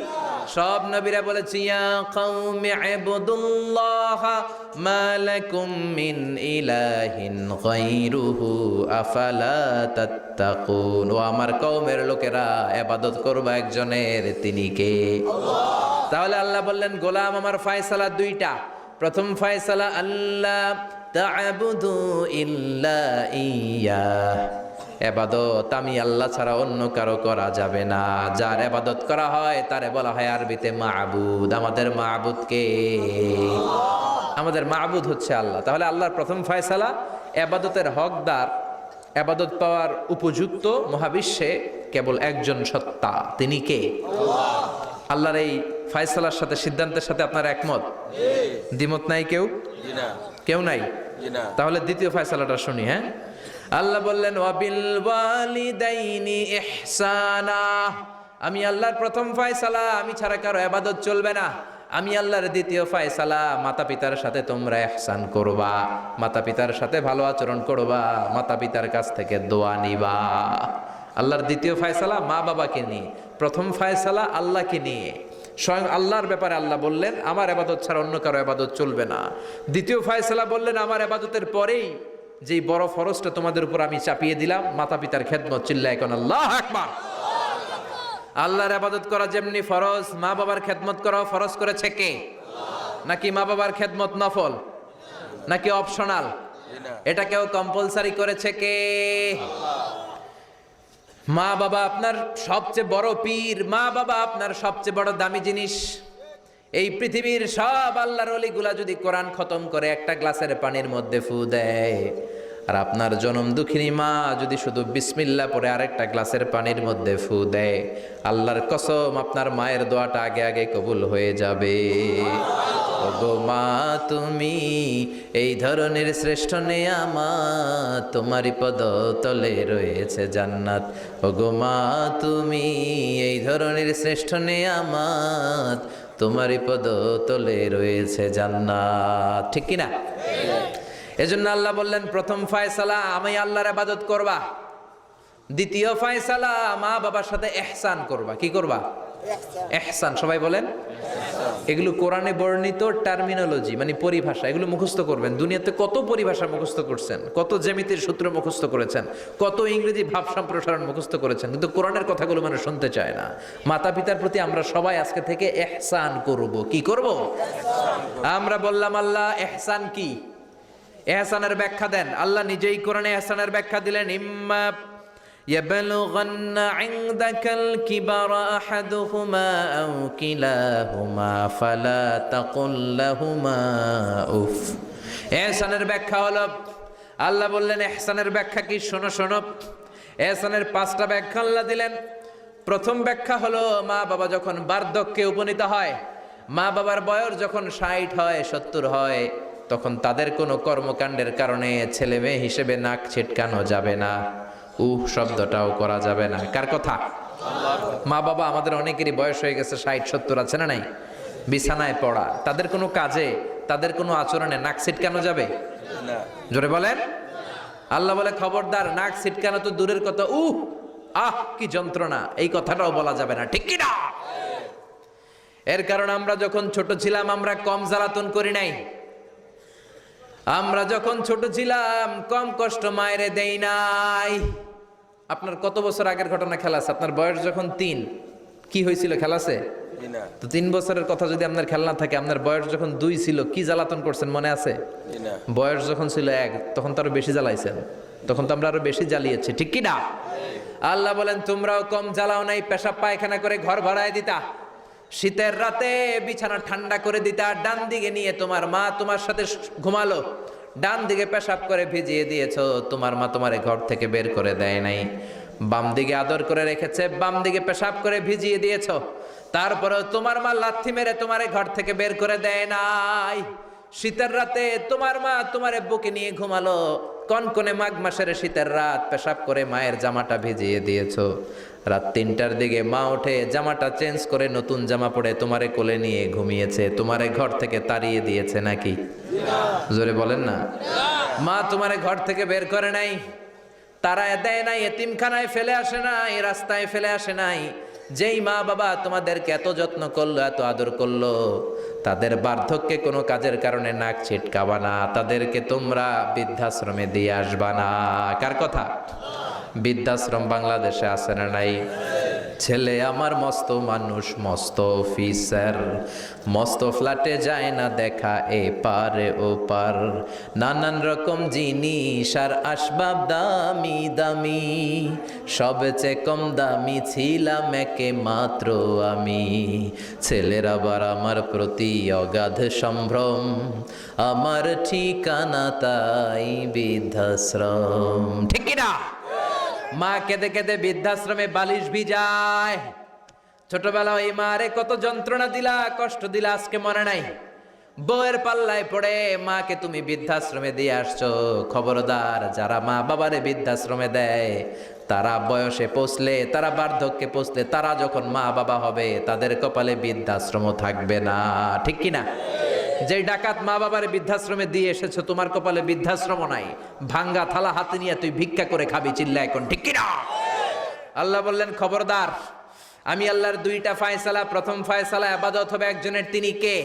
সব নবীরা বলেছে, ইয়া কওমি ইবুদুল্লাহ মা লাকুম মিন ইলাহিন গায়রুহু আফালা তাত্তাকুন। ও আমার কওমের লোকেরা, ইবাদত করবা একজনের, তিনি কে? তাহলে আল্লাহ বললেন, গোলাম আমার ফয়সালা 2টা। প্রথম ফয়সালা, আল্লাহ তা'বুদু ইল্লা ইয়্যাহ, ইবাদত আমি আল্লাহ ছাড়া অন্য কারো করা যাবে না। যার ইবাদত করা হয় তারে বলা হয় আরবিতে মাবুদ। আমাদের মাবুদ কে? আমাদের মাবুদ হচ্ছে আল্লাহ। তাহলে আল্লাহর প্রথম ফয়সালা, ইবাদতের হকদার, ইবাদত পাওয়ার উপযুক্ত মহাবিশ্বে কেবল একজন সত্তা, তিনি কে? আল্লাহর এই ফয়সালার সাথে, সিদ্ধান্তের সাথে আপনার একমত? দ্বিমত নাই কেউ? কেউ নাই? তাহলে দ্বিতীয় ফয়সালাটা শুনি। হ্যাঁ, আল্লাহ বললেন, ওয়াবিল ওয়ালিদাইনি ইহসানা। আমি আল্লাহর প্রথম ফয়সালা, আমি ছাড়া কারো ইবাদত চলবে না। আমি আল্লাহর দ্বিতীয় ফয়সালা, মাতা পিতার সাথে তোমরা ইহসান করবা, মাতা পিতার সাথে ভালো আচরণ করবা, মাতা পিতার কাছ থেকে দোয়া নিবা। আল্লাহর দ্বিতীয় ফয়সালা মা বাবাকে নিয়ে, প্রথম ফয়সালা আল্লাহকে নিয়ে। স্বয়ং আল্লাহর ব্যাপারে আল্লাহ বললেন, আমার ইবাদত ছাড়া অন্য কারো ইবাদত চলবে না। দ্বিতীয় ফয়সালা বললেন, আমার ইবাদতের পরেই যেই বড় ফরজটা তোমাদের উপর আমি চাপিয়ে দিলাম, মাতা পিতার খেদমত। চিল্লায় কোন আল্লাহু আকবার। আল্লাহর ইবাদত করা যেমনি ফরজ, মা বাবার খেদমত করা ফরজ করেছে কে? নাকি মা বাবার খেদমত নফল, নাকি অপশনাল? এটা কেউ কম্পালসারি করেছে কে? মা বাবা আপনার সবচেয়ে বড় পীর, মা বাবা আপনার সবচেয়ে বড় দামি জিনিস। এই পৃথিবীর সব আল্লাহর ওলিগুলা যদি কোরআন খতম করে একটা গ্লাসের পানির মধ্যে ফু দেয়, আর আপনার জনম দুঃখিনী মা যদি শুধু বিসমিল্লাহ পড়ে আরেকটা গ্লাসের পানির মধ্যে ফু দেয়, আল্লাহর কসম আপনার মায়ের দোয়াটা আগে আগে কবুল হয়ে যাবে। ওগো মা তুমি এই ধরনের শ্রেষ্ঠ নেয়ামত, তোমারই পদ তলে রয়েছে জান্নাত। ওগো মা তুমি এই ধরনের শ্রেষ্ঠ নেয়ামত, তোমারই পদ তলে রয়েছে জান্নাত। ঠিক কিনা? এজন্য আল্লাহ বললেন প্রথম ফয়সালা আমি আল্লাহর ইবাদত করবা, দ্বিতীয় ফয়সালা মা বাবার সাথে ইহসান করবা। কি করবা? ইহসান। সবাই বলেন। এগুলো কোরআনে বর্ণিত টার্মিনোলজি, মানে পরিভাষা, এগুলো মুখস্থ করবেন। দুনিয়াতে কত পরিভাষা মুখস্থ করছেন, কত জ্যামিতির সূত্র মুখস্থ করেছেন, কত ইংরেজি ভাব সম্প্রসারণ মুখস্থ করেছেন, কিন্তু কোরআনের কথাগুলো মানুষ শুনতে চায় না। মাতা পিতার প্রতি আমরা সবাই আজকে থেকে ইহসান করব। কি করব? আমরা বললাম আল্লাহ ইহসান কি? ইহসানের ব্যাখ্যা দেন। আল্লাহ নিজেই কোরআনে ইহসানের ব্যাখ্যা দিলেন, ইম্মা يبلغن عندك الكبر أحدهما أو كلاهما فلا تقل لهما أف। ইহসানের ব্যাখ্যা হলো, আল্লাহ বললেন ইহসানের ব্যাখ্যা কি? শোনো শোনো। ইহসানের 5টা ব্যাখ্যা আল্লাহ দিলেন। প্রথম ব্যাখ্যা হলো, মা বাবা যখন বার্ধক্যে উপনীত হয়, মা বাবার বয়স যখন 60 হয় 70 হয়, তখন তাদের কোনো কর্মকাণ্ডের কারণে ছেলে মেয়ে হিসেবে নাক ছিটকানো যাবে না, শব্দটাও করা যাবে না। কার কথা? মা বাবা আমাদের অনেকেরই বয়স হয়ে গেছে 60-70, আছে না নাই? বিছানায় পড়া, তাদের কোনো কাজে, তাদের কোনো আচরণে নাক ছিটকানো যাবে না। জোরে বলেন। আল্লাহ বলে খবরদার, নাক ছিটকানো তো দূরের কথা, কি যন্ত্রণা, এই কথাটাও বলা যাবে না। ঠিক কি না? এর কারণ আমরা যখন ছোট ছিলাম আমরা কম জ্বালাতন করি নাই। আমরা যখন ছোট ছিলাম কম কষ্ট মায়েরে দেই নাই। আপনার কত বছর আগের ঘটনা খেলা আছে? আপনার বয়স যখন 3, কি হয়েছিল? খেলা আছে তো 3 বছরের কথা যদি আপনার খেলা না থাকে, আপনার বয়স যখন 2 ছিল কি জ্বালাতন করছেন মনে আছে? বয়স যখন ছিল 1 তখন তো আরো বেশি জ্বালাইছেন, তখন তো আমরা আরো বেশি জ্বালিয়েছি। ঠিক কি না? আল্লাহ বলেন তোমরাও কম জ্বালাও নাই, পেশাব পায়খানা করে ঘর ভরায় দিতা, শীতের রাতে বিছানা ঠান্ডা করে দিতা, ডান দিকে নিয়ে তোমার মা তোমার সাথে ঘুমালো, ডান দিকে পেশাব করে ভিজিয়ে দিয়েছো, তোমার মা তোমারে ঘর থেকে বের করে দেয় নাই। বাম দিকে আদর করে রেখেছে, বাম দিকে পেশাব করে ভিজিয়ে দিয়েছো, তারপরেও তোমার মা লাথি মেরে তোমারে ঘর থেকে বের করে দেয় নাই। শীতের রাতে তোমার মা তোমারে বুকে নিয়ে ঘুমালো, কনকনে মাঘ মাসের শীতের রাত, পেশাব করে মায়ের জামাটা ভিজিয়ে দিয়েছো। রাত 3টার দিকে মা ওঠে জামাটা চেঞ্জ করে নতুন জামা পরে তোমারে কোলে নিয়ে ঘুমিয়েছে, তোমারে ঘর থেকে তাড়িয়ে দিয়েছে নাকি? জোরে বলেন না। মা তোমারে ঘর থেকে বের করে নাই, তাড়ায় দেয় নাই, এতিমখানায় ফেলে আসে নাই, রাস্তায় ফেলে আসে নাই। যেই মা বাবা তোমাদেরকে এত যত্ন করলো, এত আদর করলো, তাদের বার্ধক্যে কোনো কাজের কারণে নাক ছিটকাবা না, তাদেরকে তোমরা বৃদ্ধাশ্রমে দিয়ে আসবা না। কার কথা? বৃদ্ধাশ্রম বাংলাদেশে আছে না নাই? ছেলে আমার মস্ত মানুষ, মস্ত অফিসার, মস্ত ফ্ল্যাটে যায় না দেখা এ পারে ও পার, নানান রকম জিনিস আর আসবাব দামি দামি, সবচেয়ে কম দামি ছিলাম একে মাত্র আমি। ছেলের আবার আমার প্রতি অগাধ সম্ভ্রম, আমার ঠিকানা তাই বৃদ্ধাশ্রম। ঠিক কিনা? মা কেঁদে কেঁদে বৃদ্ধাশ্রমে বালিশ ভিজায়। ছোটবেলা ওই মারে কত যন্ত্রণা দিলা, কষ্ট দিলা, আজকে মনে নাই? বউয়ের পাল্লায় পড়ে মাকে তুমি বৃদ্ধাশ্রমে দিয়ে আসছো। খবরদার, যারা মা বাবারে বৃদ্ধাশ্রমে দেয় তারা বয়সে পৌঁছলে, তারা বার্ধক্যে পৌঁছলে, তারা যখন মা বাবা হবে তাদের কপালে বৃদ্ধাশ্রম থাকবে না। ঠিক কিনা? যে ডাকাত মা বাবার বৃদ্ধাশ্রমে দিয়ে এসেছো, তোমার কপালে বৃদ্ধাশ্রম নাই। ভাঙ্গা থালা হাতে নিয়ে তুই ভিক্ষা করে খাবি, চিল্লা এখন। ঠিক কিনা? আল্লাহ বললেন খবরদার, আমি আল্লাহর 2টা ফয়সালা। প্রথম ফয়সালা ইবাদত হবে একজনের, তিনি কে?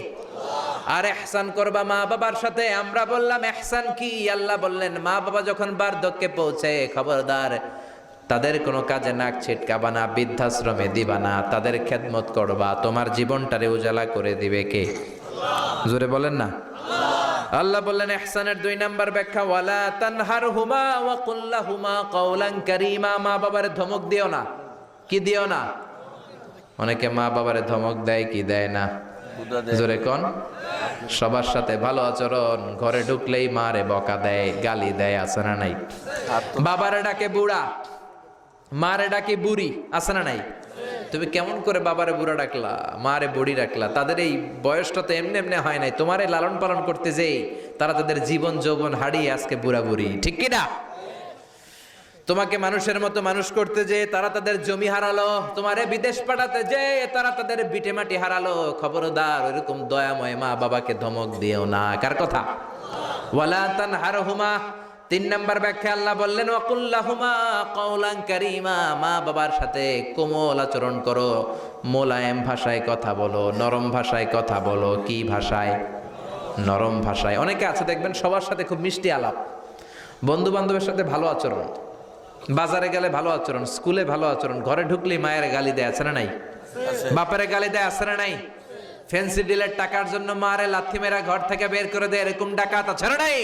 আর ইহসান করবা মা বাবার সাথে। আমরা বললাম ইহসান কি? আল্লাহ বললেন মা বাবা যখন বার্ধক্যে পৌঁছে, খবরদার তাদের কোনো কাজে নাক ছিটকাবা না, বৃদ্ধাশ্রমে দিবা না, তাদের খেদমত করবা। তোমার জীবনটারে উজালা করে দিবে কে? জোরে বলেন না। আল্লাহ বললেন ইহসানের 2 নাম্বার ব্যাখ্যা, ওয়ালা তানহারহুমা ওয়া কুল লাহুমা কাওলান কারীমা। মা বাবারে ধমক দিও না। কি দিও না? অনেকে মা বাবারে ধমক দেয়, কি দেয় না? জোরে কোন? সবার সাথে ভালো আচরণ, ঘরে ঢুকলেই মারে বকা দেয়, গালি দেয়, আছে না নাই? বাবারে ডাকে বুড়া, মারে ডাকে বুড়ি, আছে না নাই? তো তুমি কেমন করে বাবারে বুড়া ডাকলা, মারে বুড়ি ডাকলা? তাদের এই বয়সটা তো এমনি এমনি হয় নাই, তোমারে লালন পালন করতে যেই তারা তাদের জীবন যৌবন হারিয়ে আজকে বুড়া বুড়ি, ঠিক কিনা? তোমাকে মানুষের মতো মানুষ করতে যে তারা তাদের জমি হারালো, তোমারে বিদেশ পাঠাতে যে তারা তাদের বিটে মাটি হারালো। খবরদার ওইরকম দয়াময় মা বাবাকে ধমক দিও না। কার কথা? ওয়ালা তানহারহুমা। 3 নম্বর ব্যাখ্যা আল্লাহ বললেন ওয়াকুল্লাহুমা কাওলান কারীমা, মা বাবার সাথে কোমল আচরণ করো, মোলায়েম ভাষায় কথা বলো, নরম ভাষায় কথা বলো। কি ভাষায়? নরম ভাষায়। অনেকে আছে দেখবেন সবার সাথে খুব মিষ্টি আলাপ, বন্ধু বান্ধবের সাথে ভালো আচরণ, বাজারে গেলে ভালো আচরণ, স্কুলে ভালো আচরণ, ঘরে ঢুকলেই মায়ের গালি দেয়, আছে না নাই? বাপের গালি দেয়, আছে না নাই? ফ্যান্সি ডিলের টাকার জন্য মারে লাথি মেরা ঘর থেকে বের করে দেয়, এরকম ডাকাত আছে না নাই?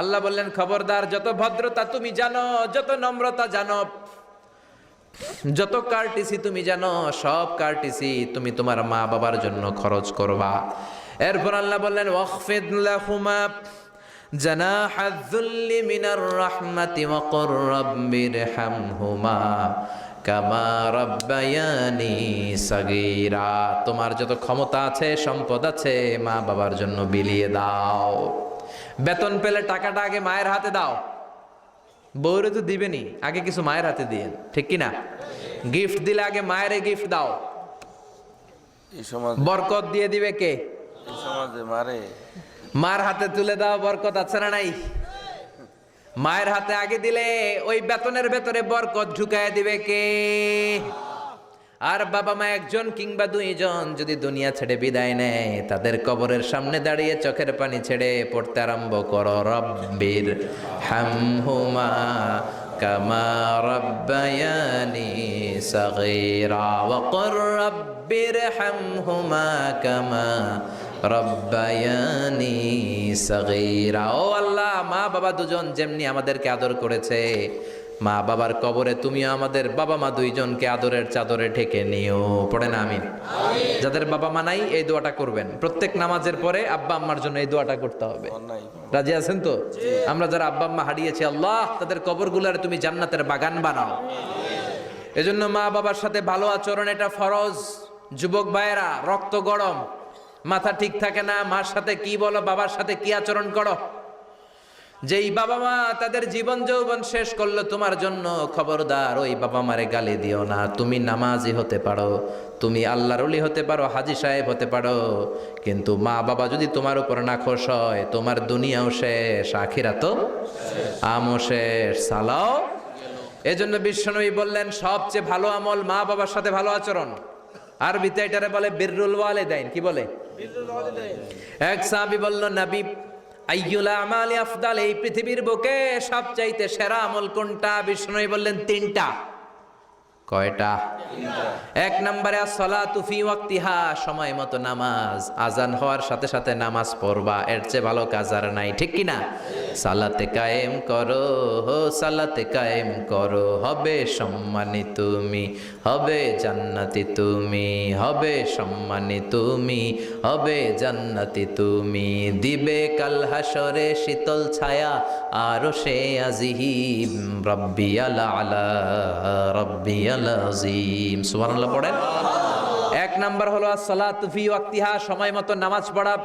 আল্লাহ বললেন খবরদার, যত ভদ্রতা তুমি জানো, যত নম্রতা জানো, যত কার্টিসি তুমি জানো, সব কার্টিসি তুমি তোমার মা বাবার জন্য খরচ করবা। এরপর আল্লাহ বললেন ওয়াখফিদ লাহুমা জানাহায যুল্লি মিনার রাহমাতি ওয়া কুর রাব্বিরহামহুমা কামা রাব্বায়ানি সাগীরা। তোমার যত ক্ষমতা আছে, সম্পদ আছে, মা বাবার জন্য বিলিয়ে দাও। বেতন পেলে টাকাটা আগে মায়ের হাতে দাও, বউরে তো দিবেনি, আগে কিছু মায়ের হাতে দিয়ে, ঠিক কিনা? গিফট দিলে আগে মায়ের গিফট দাও, এই সমাজ, বরকত দিয়ে দিবে কে? এই সমাজে মারে মার হাতে তুলে দাও, বরকত আছে না নাই? মায়ের হাতে আগে দিলে ওই বেতনের ভেতরে বরকত ঢুকায় দিবে কে? আর বাবা মা একজন কিংবা দুইজন যদি দুনিয়া ছেড়ে বিদায় নেয়, তাদের কবরের সামনে দাঁড়িয়ে চোখের পানি ছেড়ে পড়তে আরম্ভ করো রব্বির হামহুমা কামা রাব্বায়ানি সাগীরা ওয়া কুর রাব্বির হামহুমা কামা রব্বায়ানি সাগীরা। ও আল্লাহ, মা বাবা দুজন যেমনি আমাদেরকে আদর করেছে, মা বাবার কবরে তুমিও আমাদের বাবা মা দুইজনকে আদরের চাদরে ঢেকে নিও। পড়েন আমিন। যাদের বাবা মা নাই এই দোয়াটা করবেন, প্রত্যেক নামাজের পরে আব্বা আম্মার জন্য এই দোয়াটা করতে হবে। অন্যায় রাজি আছেন তো? আমরা যারা আব্বা আম্মা হারিয়েছি, আল্লাহ তাদের কবরগুলোর তুমি জান্নাতের বাগান বানাও। এজন্য মা বাবার সাথে ভালো আচরণ এটা ফরজ। যুবক ভাইয়েরা, রক্ত গরম, মাথা ঠিক থাকে না, মার সাথে কি বলো, বাবার সাথে কি আচরণ করো। যেই বাবা মা তাদের জীবন যৌবন শেষ করলো তোমার জন্য, খবরদার ওই বাবা মারে গালি দিও না। তুমি নামাজি হতে পারো, তুমি আল্লাহর ওলি হতে পারো, হাজী সাহেব হতে পারো, কিন্তু মা বাবা যদি তোমার উপর নাখোশ হয়, তোমার দুনিয়াও শেষ, আখিরাতও আমও শেষ, সালাও। এজন্য বিশ্বনবী বললেন সবচেয়ে ভালো আমল মা বাবার সাথে ভালো আচরণ। আরবিতে এটারে বলে বিররুল ওয়ালিদাইন। কি বলে? এক সাহাবী বলল, নবী আইয়ুল আমালি আফদাল, এই পৃথিবীর বুকে সবচাইতে সেরা আমল কোনটা? বিষ্ণু বললেন 3টা। কয়টা? 1 নম্বরে as-সালাতু ফি ওয়াক্তিহা, সময় মতো নামাজ, আজান হওয়ার সাথে সাথে নামাজ পড়বা, এর চেয়ে ভালো কাজ আর নাই, ঠিক কি না? সালাতে কায়েম করো, সালাতে কায়েম করো, হবে সম্মানী তুমি, হবে জান্নাতি তুমি, হবে সম্মানী তুমি, হবে জান্নাতি তুমি, দিবে কাল হাসরে শীতল ছায়া আরশে আজিম, রাব্বিয়াল আলা রাব্বিয়াল আজিম। সুবহানাল্লাহ পড়েন। 1 নাম্বার হলো as-সালাতু ফি ওয়াক্তিহা, সময় মতো নামাজ পড়া।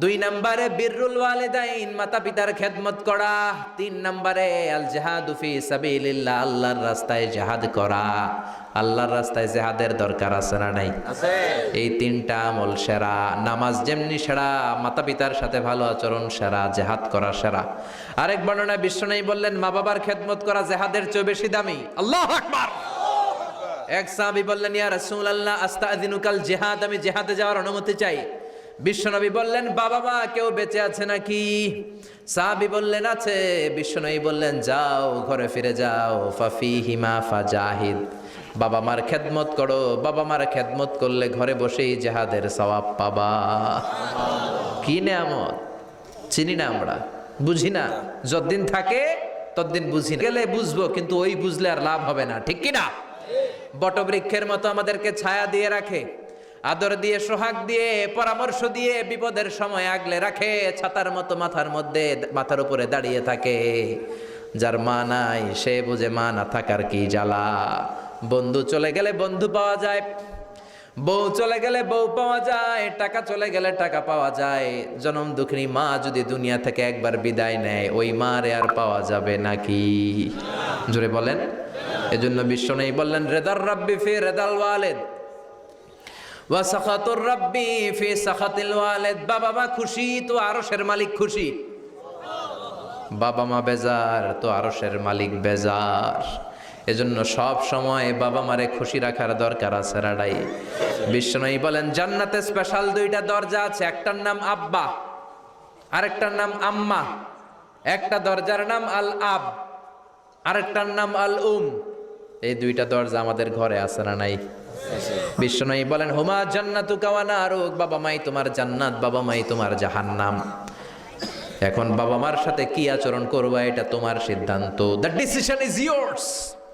2 নম্বরে বিররুল ওয়ালিদাইন, মাতা পিতার খেদমত করা। 3 নম্বরে আল জিহাদু ফি সাবিলিল্লাহ, আল্লাহর রাস্তায় জিহাদ করা। আল্লাহর রাস্তায় জিহাদের দরকার আছে না নাই? আছে। এই 3টা আমল সেরা। নামাজ যেমনি সেরা, মাতা পিতার সাথে ভালো আচরণ সেরা, জিহাদ করা সেরা। আরেক বর্ণনায় বিশ্বনবী বললেন মা বাবার খেদমত করা জিহাদের চেয়ে বেশি দামি। আল্লাহু আকবার। এক সাহাবী বললেন, ইয়া রাসূলুল্লাহ আস্তাযিনুকাল জিহাদ, আমি জিহাদে যাওয়ার অনুমতি চাই। বিশ্বনবী বললেন, বাবা মা কেউ বেঁচে আছে নাকি? সাহাবী বললেন, আছে। বিশ্বনবী বললেন, যাও ঘরে ফিরে যাও, ফাফিহিমা ফাজাহিদ, বাবা মার খেদমত করো। বাবা মার খেদমত করলে ঘরে বসেই জিহাদের সওয়াব পাবা। কি নেয়ামত, চিনি না আমরা, বুঝি না। যতদিন থাকে ততদিন বুঝি না, গেলে বুঝবো, কিন্তু ওই বুঝলে আর লাভ হবে না, ঠিক কি না? বটবৃক্ষের মতো আমাদেরকে ছায়া দিয়ে রাখে, আদর দিয়ে, সোহাগ দিয়ে, পরামর্শ দিয়ে, বিপদের সময় আগলে রাখে, ছাতার মতো মাথার মধ্যে, মাথার উপরে দাঁড়িয়ে থাকে। যার মা নাই সে বুঝে মা না থাকার কি জ্বালা। বন্ধু চলে গেলে বন্ধু পাওয়া যায়, বউ চলে গেলে বউ পাওয়া যায়, টাকা চলে গেলে টাকা পাওয়া যায়। জনম দুঃখিনী মা যদি দুনিয়া থেকে একবার বিদায় নেয়, ওই মারে আর পাওয়া যাবে নাকি? জোরে বলেন। এজন্য বিশ্ব নেই বললেন, রেদার রাব্বি ফি রেদাল ওয়ালিদ ওয়া সাখাতুর রাব্বি ফি সাখাতিল ওয়ালিদ। বাবা মা খুশি তো আরশের মালিক খুশি, বাবা মা বেজার তো আরশের মালিক বেজার। এজন্য সব সময় বাবা মারে খুশি রাখার দরকার আছে রাডাই। বিশ্বনবী বলেন, জান্নাতে স্পেশাল দুইটা দরজা আছে, একটার নাম আব্বা, আরেকটার নাম আম্মা। একটা দরজার নাম আল আব, আরেকটার নাম আল উম। এই দুইটা দরজা আমাদের ঘরে আছে না নাই? বিশ্বনবী বলেন, হুমা জান্নাতুকা ওয়া নারুক, বাবা মাই তোমার জান্নাত, বাবা মাই তোমার জাহান্নাম। এখন বাবা মার সাথে কি আচরণ করবা এটা তোমার সিদ্ধান্ত। দ্য ডিসিশন ইজ ইয়ার্স,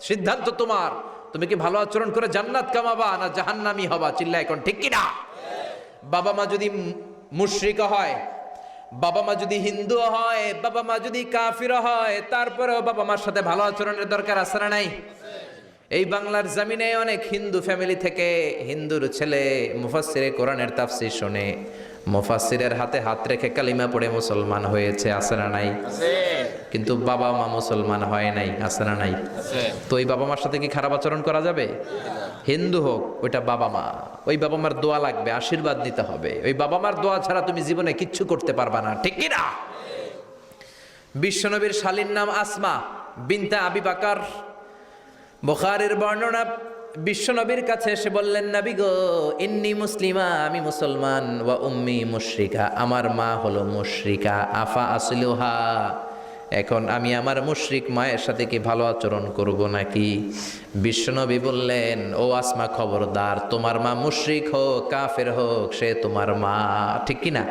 সিদ্ধান্ত তোমার। তুমি কি ভালো আচরণ করে জান্নাত কামাবা না জাহান্নামী হবা? চিল্লা এখন ঠিক কি না? বাবা মা যদি মুশরিক হয়, বাবা মা যদি হিন্দু হয়, বাবা মা যদি কাফির হয়, তারপরেও বাবা মার সাথে ভালো আচরণের দরকার আছে না নাই? এই বাংলার জমিনে অনেক হিন্দু ফ্যামিলি থেকে হিন্দুর ছেলে মুফাসসিরে কোরআনের তাফসীর শুনে মুফাসসিরের হাতে হাত রেখে কালিমা পড়ে মুসলমান হয়েছে, আছে না নাই? কিন্তু বাবা মা মুসলমান হয় নাই, আছে না নাই? তো ওই বাবা মার সাথে কি খারাপ আচরণ করা যাবে? হিন্দু হোক, ওইটা বাবা মা, ওই বাবা মার দোয়া লাগবে, আশীর্বাদ নিতে হবে। ওই বাবা মার দোয়া ছাড়া তুমি জীবনে কিচ্ছু করতে পারবা না, ঠিক কি না? বিশ্বনবীর শালীর নাম আসমা বিনতে আবি বকর। বুখারীর বর্ণনা, বিশ্বনবীর কাছে এসে বললেন, নবী গো, ইন্নী মুসলিমা, আমি মুসলমান, ওয়া উম্মি মুশরিকা, আমার মা হলো মুশরিকা, আফা আসলুহা, এখন আমি আমার মুশরিক মায়ের সাথে কি ভালো আচরণ করব নাকি? বিশ্বনবী বললেন, ও আসমা খবরদার, তোমার মা মুশরিক হোক কাফের হোক, সে তোমার মা, ঠিক কি না?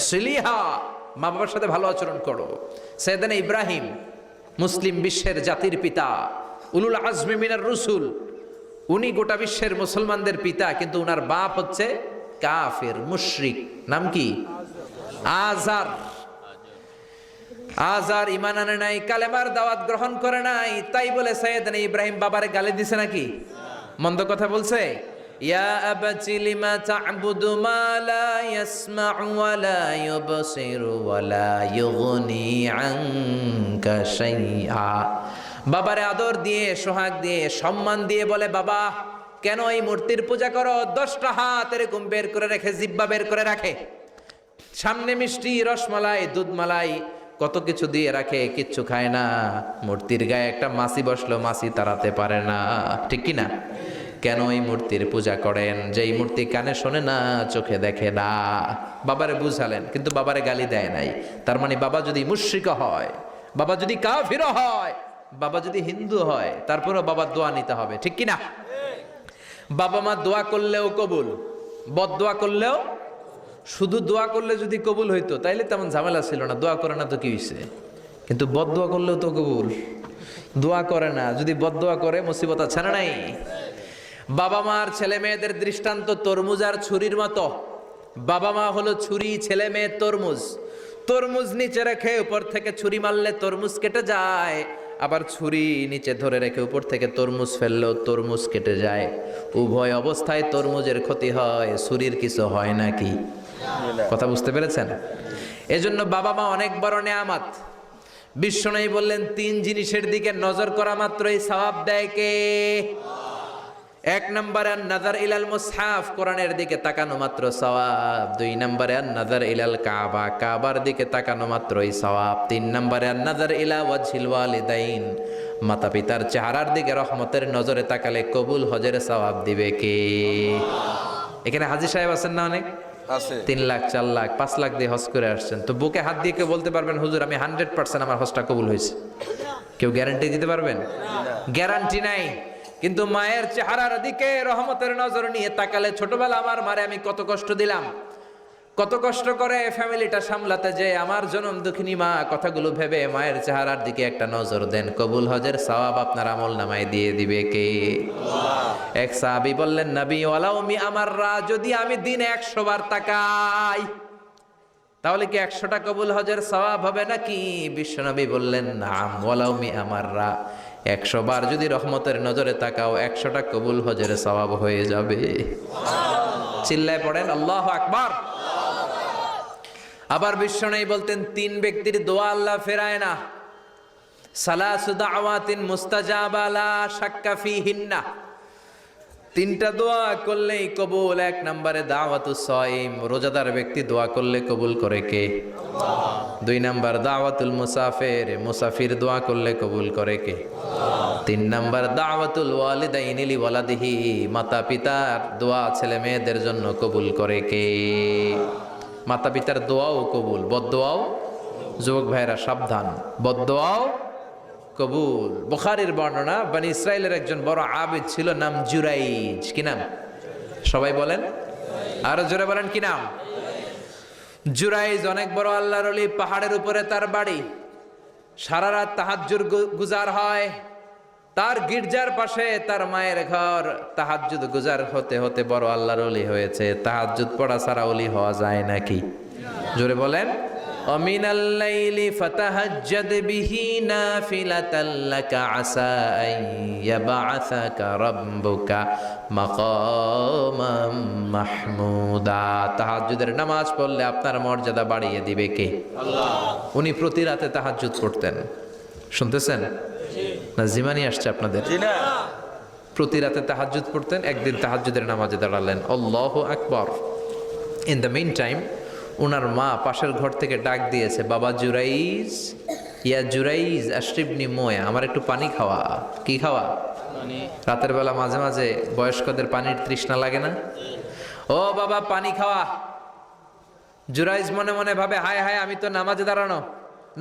সিলিহা, মা বাবার সাথে ভালো আচরণ করো। সাইয়েদনা ইব্রাহিম, মুসলিম বিশ্বের জাতির পিতা, উলুল আজমি মিনার রসুল, উনি গোটা বিশ্বের মুসলমানদের পিতা, কিন্তু উনার বাপ হচ্ছে কাফের মুশরিক। নাম কি? আজার। আজার ঈমান আনে নাই, কালেমার দাওয়াত গ্রহণ করে নাই, তাই বলে সাইয়েদনা ইব্রাহিম বাবারে গালি দিছে নাকি? মন্দ কথা বলছে? ইয়া আবাতি লিমা তা'বুদু মা লা ইয়াসমা'ু ওয়া লা ইউবসিরু ওয়া লা ইউগনি আনকা শাইআ। বাবারে আদর দিয়ে, সোহাগ দিয়ে, সম্মান দিয়ে বলে, বাবা কেন এই মূর্তির পূজা করো? 10টা হাত এরকম বের করে রেখে, জিব্বা বের করে রাখে, সামনে মিষ্টি, রসমালাই, দুধমালাই, কত কিছু দিয়ে রাখে, কিচ্ছু খায় না। মূর্তির গায়ে একটা মাছি বসলো, মাছি তাড়াতে পারে না, ঠিক কি না? কেন এই মূর্তির পূজা করেন? যে এই মূর্তি কানে শোনে না, চোখে দেখে না। বাবারে বুঝালেন, কিন্তু বাবারে গালি দেয় নাই। তার মানে বাবা যদি মুশরিক হয়, বাবা যদি কাফির হয়, বাবা যদি হিন্দু হয়, তারপরেও বাবার দোয়া নিতে হবে, ঠিক কি না? বাবা মা দোয়া করলেও কবুল, বদদোয়া করলেও। শুধু দোয়া করলে যদি কবুল হইতো তাইলে তেমন ঝামেলা ছিল না, দোয়া করে না তো কি হইছে? কিন্তু বদদোয়া করলেও তো কবুল, দোয়া করে না, যদি বদদোয়া করে মুসিবত আছে না নাই? বাবা মার ছেলে মেয়েদের দৃষ্টান্ত তরমুজ আর ছুরির মতো। বাবা মা হলো ছুরি, ছেলে মেয়ে তরমুজ। তরমুজ নিচে রেখে উপর থেকে ছুরি মারলে তরমুজ কেটে যায়, আবার ছুরি নিচে ধরে রেখে উপর থেকে তরমুজ ফেললেও তরমুজ কেটে যায়। উভয় অবস্থায় তরমুজের ক্ষতি হয়, ছুরির কিছু হয় নাকি? কথা বুঝতে পেরেছেন? এজন্য বাবা মা অনেক বড় নেয়ামত। বিশ্বনবী বললেন, 3 জিনিসের দিকে নজর করা মাত্রই সওয়াব দেয় কে? 1 নম্বরে নাযার ইলাল মুসহাফ, কোরআনের দিকে তাকানো মাত্র সওয়াব। 2 নম্বরে নাযার ইলাল কাবা, কাবার দিকে তাকানো মাত্রই সওয়াব। 3 নম্বরে নাযার ইলা ওয়াজহিল ওয়ালিদাইন, মাতা পিতার চেহারার দিকে রহমতের নজরে তাকালে কবুল হজের সওয়াব দিবে কে? এখানে হাজী সাহেব আছেন না অনেক? আছে। 3 লাখ, 4 লাখ, 5 লাখ দিয়ে হজ করে আসছেন। তো বুকে হাত দিয়ে কেউ বলতে পারবেন, হুজুর আমি 100% আমার হজটা কবুল হয়েছে? কেউ গ্যারান্টি দিতে পারবেন? গ্যারান্টি নাই। কিন্তু মায়ের চেহারার দিকে রহমতের নজর নিয়ে তাকালে, ছোটবেলা আমার মারে আমি কত কষ্ট দিলাম, কত কষ্ট করে ফ্যামিলিটা সামলাতে, যে আমার জনম দুঃখিনী মা, কথাগুলো ভেবে মায়ের চেহারার দিকে একটা নজর দেন, কবুল হজের সওয়াব আপনার আমল নামায় দিয়ে দিবে কে? এক সাহাবী বললেন, নবী ওয়ালাউ মি আমাররা, যদি আমি দিনে 100 বার তাকাই তাহলে কি 100টা কবুল হজের সওয়াব হবে নাকি? বিশ্বনবী বললেন, নাম ওয়ালাউ মি আমাররা, 100 বার যদি রহমতের নজরে তাকাও 100টা কবুল হজের সওয়াব হয়ে যাবে। চিল্লায় পড়েন আল্লাহু আকবার। আবার বিশ্বনবী বলতেন 3 ব্যক্তির দোয়া আল্লাহ ফেরায় না। সালাসু দাওয়াতিন মুস্তাজাবা লা শাক্কা ফিহিন্না। 3টা দোয়া করলেই কবুল। 1 নম্বরে দাওয়াতুস সাইম, রোজাদার ব্যক্তি দোয়া করলে কবুল করে কে? আল্লাহ। 2 নম্বর দাওয়াতুল মুসাফির, মুসাফির দোয়া করলে কবুল করে কে? আল্লাহ। 3 নম্বর দাওয়াতুল ওয়ালিদাইনি লিওয়ালাদিহি, মাতা পিতার দোয়া ছেলে মেয়েদের জন্য কবুল করে কে? মাতা পিতার দোয়াও কবুল, বদদোয়াও। যুবক ভাইরা সাবধান, বদদোয়াও কবুল। বুখারীর বর্ণনা, বনি ইসরাইলের একজন বড় আবিদ ছিল, নাম জুরাইজ। কি নাম? সবাই বলেন, আরো জোরে বলেন, কি নাম? জুরাইজ অনেক বড় আল্লাহর ওলি, পাহাড়ের উপরে তার বাড়ি। সারা রাত তাহাজ্জুদ গুজার হয়। তার গির্জার পাশে তার মায়ের ঘর। তাহাজ্জুদ গুজার হতে হতে বড় আল্লাহর ওলি হয়েছে। তাহাজ্জুদ পড়া ছাড়া ওলি হওয়া যায় নাকি? জোরে বলেন। ওমিনাল লাইলি ফাতাহাজ্জাদ বিহি নাফিলাতাল লাকা আসা আন ইয়াবআসাকা রাব্বুকা মাকামাম মাহমুদা। তাহাজ্জুদের নামাজ পড়লে আপনার মর্যাদা বাড়িয়ে দিবে কে? আল্লাহ। উনি প্রতি রাতে তাহাজ্জুদ পড়তেন। শুনতেছেন না? জিমানি আসছে আপনাদের? প্রতি রাতে তাহাজ্জুদ পড়তেন। একদিন তাহাজ্জুদের নামাজে দাঁড়ালেন, আল্লাহু আকবার। ইন দ্য মিন টাইম ওনার মা পাশের ঘর থেকে ডাক দিয়েছে, বাবা জুরাইজ, ইয়া জুরাইজ আশরিবনি মোয়া, আমার একটু পানি খাওয়া। কি খাওয়া? রাতের বেলা মাঝে মাঝে বয়স্কদের পানির তৃষ্ণা লাগে না? ও বাবা পানি খাওয়া। জুরাইজ মনে মনে ভাবে, হায় হায়, আমি তো নামাজে দাঁড়ানো,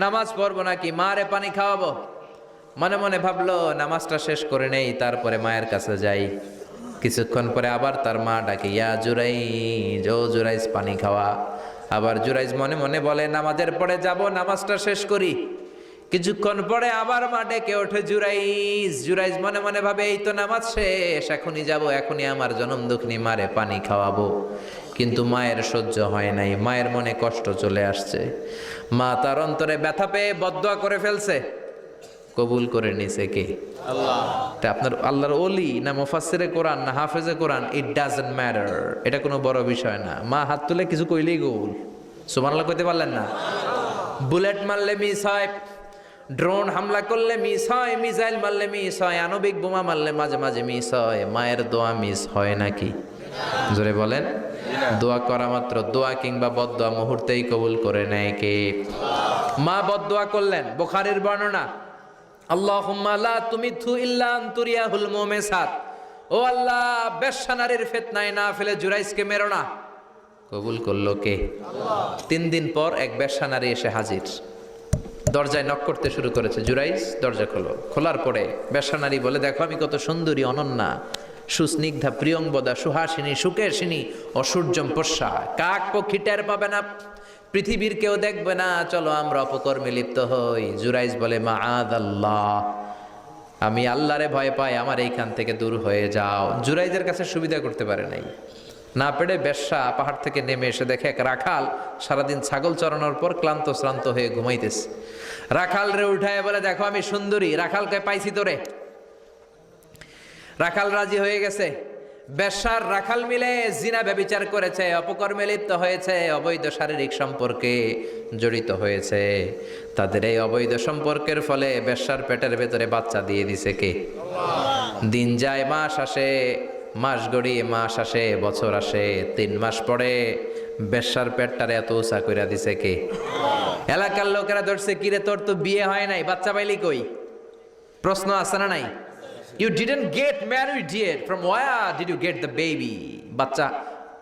নামাজ পড়বো নাকি, মা রে পানি খাওয়াবো। মনে মনে ভাবলো নামাজটা শেষ করে নেই, তারপরে মায়ের কাছে যাই। কিছুক্ষণ পরে আবার তার মা ডাকে, ইয়া জুরাইজ, ও জুরাইজ পানি খাওয়া। আবার জুরাইজ মনে মনে বলে, নামাজের পরে যাব, নামাজটা শেষ করি। কিছুক্ষণ পরে আবার মা ডেকে ওঠে জুরাইজ। জুরাইজ মনে মনে ভাবে, এই তো নামাজ শেষ, এখনই যাব, এখনই আমার জনম দুঃখিনী মারে পানি খাওয়াবো। কিন্তু মায়ের সহ্য হয় নাই, মায়ের মনে কষ্ট চলে আসছে। মা তার অন্তরে ব্যথা পেয়ে বদদোয়া করে ফেলছে। কবুল করে নিছে কে? আল্লাহ। এটা আপনার আল্লাহর ওলি না মুফাসসিরে কোরআন না হাফেজে কোরআন, ইট ডাজন্ট ম্যাটার। এটা কোনো বড় বিষয় না। মা হাত তুলে কিছু কইলেই কবুল। সুবহানাল্লাহ কইতে পারলেন না? বুলেট মারলে মিস হয়, ড্রোন হামলা করলে মিস হয়, মিসাইল মারলে মিস হয়, আণবিক বোমা মারলে মাঝে মাঝে মিস হয়। মায়ের দোয়া মিস হয় নাকি? জোরে বলেন। দোয়া করা মাত্র, দোয়া কিংবা বদদোয়া মুহূর্তেই কবুল করে নেয় কে? মা বদদোয়া করলেন। বুখারীর বর্ণনা, আল্লাহুম্মা লা তুমিথু ইল্লা আন তুরিয়াহুল মুমিসাত। ও আল্লাহ, বেশ্যা নারীর ফিতনায় না ফেলে জুরাইজকে মেরো না। কবুল করলো কে? আল্লাহ। 3 দিন পর এক বেশ্যা নারী এসে হাজির। দরজায় নক করতে শুরু করেছে। জুরাইজ দরজা খোলো। খোলার পরে বেশ্যা নারী বলে, দেখো আমি কত সুন্দরী, অনন্যা, সুস্নিগ্ধা, প্রিয়ংবদা, সুহাসিনী, সুকেশিনী, অসূর্যম পোষ্যা। কাক পক্ষী টের পাবে না, পৃথিবীর কেউ দেখবে না, চলো আমরা অপকর্মে লিপ্ত হই। জুরাইজ বলে, মাআদাল্লাহ, আমি আল্লাহরে ভয় পাই, আমার এইখান থেকে দূর হয়ে যাও। জুরাইজের কাছে সুবিধা করতে পারে নাই। না পেরে বেশ্যা পাহাড় থেকে নেমে এসে দেখে এক রাখাল সারাদিন ছাগল চরানোর পর ক্লান্ত শ্রান্ত হয়ে ঘুমাইতেছে। রাখাল রে উঠায় বলে, দেখো আমি সুন্দরী। রাখালকে পাইছি তোরে। রাখাল রাজি হয়ে গেছে। বেশ্যার রাখাল মিলে জিনা ব্যভিচার করেছে, অপকর্মে লিপ্ত হয়েছে, অবৈধ শারীরিক সম্পর্কে জড়িত হয়েছে। তাদের এই অবৈধ সম্পর্কের ফলে বেশ্যার পেটের ভেতরে বাচ্চা দিয়ে দিছে কে? আল্লাহ। দিন যায়, মাস আসে, মাস গড়িয়ে মাস আসে, বছর আসে। 3 মাস পরে বেশ্যার পেটটারে এত উঁচা কইরা দিছে কে? আল্লাহ। এলাকার লোকেরা ধরছে, কিরে তোর তো বিয়ে হয় নাই, বাচ্চা পাইলি কই? প্রশ্ন আছে না নাই? You didn't get married yet. From where did you get the baby? বাচ্চা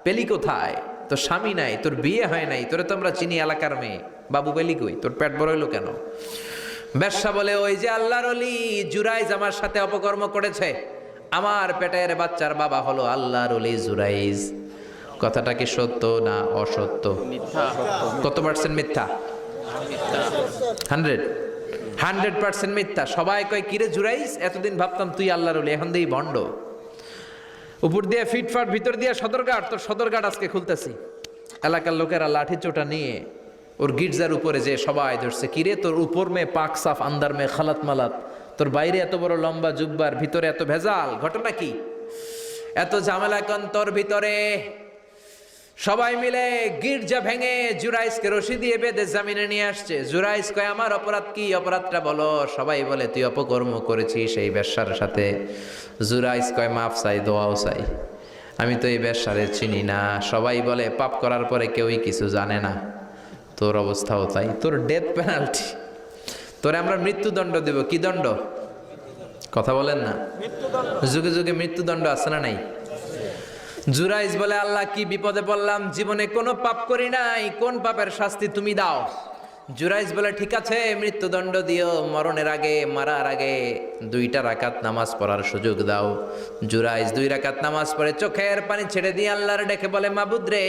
পেলি কোথায়? তোর স্বামী নাই, তোর বিয়ে হয় নাই, তোরে তোমরা চিনি এলাকার মেয়ে, বাবু পেলি কই? তোর পেট বড় হইলো কেন? বেশ্যা বলে, ওই যে আল্লাহর ওলি জুরাইজ আমার সাথে অপকর্ম করেছে, আমার পেটের বাচ্চার বাবা হলো আল্লাহর ওলি জুরাইজ। কথাটা কি সত্য না অসত্য? মিথ্যা। কত পার্সেন্ট মিথ্যা? 100% মিথ্যা। সবাই কয়, কিরে জুরাইজ, এতদিন ভাবতাম তুই আল্লাহর ওলি, এখন দেই ভণ্ড। উপর দিয়ে ফিটফাট, ভিতর দিয়ে সদরঘাট। তোর সদরঘাট আজকে খুলতেছি। এলাকার লোকেরা লাঠি চোটা নিয়ে ওর গির্জার উপরে যে সবাই ধরছে, কিরে তোর উপর মে পাক সাফ, আন্দার মে খালাত মালাত, তোর বাইরে এত বড় লম্বা জুব্বার, ভিতরে এত ভেজাল, ঘটনা কি? এত ঝামেলা কেন তোর ভিতরে? সবাই মিলে গির্জা ভেঙে জুরাইসকে রশি দিয়ে বেঁধে জামিনে নিয়ে আসছে। জুরাইস কয়, আমার অপরাধ কি? অপরাধটা বলো। সবাই বলে, তুই অপকর্ম করেছিস এই বেশ্যার সাথে। জুরাইস কয়, মাফ চাই, দোয়াও চাই, আমি তো এই বেশ্যারে চিনি না। সবাই বলে, পাপ করার পরে কেউই কিছু জানে না, তোর অবস্থাও তাই, তোর ডেথ পেনাল্টি, তোরে আমরা মৃত্যুদণ্ড দেব। কি দণ্ড? কথা বলেন না। যুগে যুগে মৃত্যুদণ্ড আছে না নাই? জুরাইস বলে, আল্লাহ কি বিপদে পড়লাম, জীবনে কোনো পাপ করি নাই, কোন পাপের শাস্তি তুমি দাও? জুরাইস বলে, ঠিক আছে, মৃত্যুদণ্ড দিও, মরণের আগে, মারার আগে 2 রাকাত নামাজ পড়ার সুযোগ দাও। জুরাইস 2 রাকাত নামাজ পড়ে চোখের পানি ছেড়ে দিয়ে আল্লাহর ডেকে বলে, মাবুদ রে,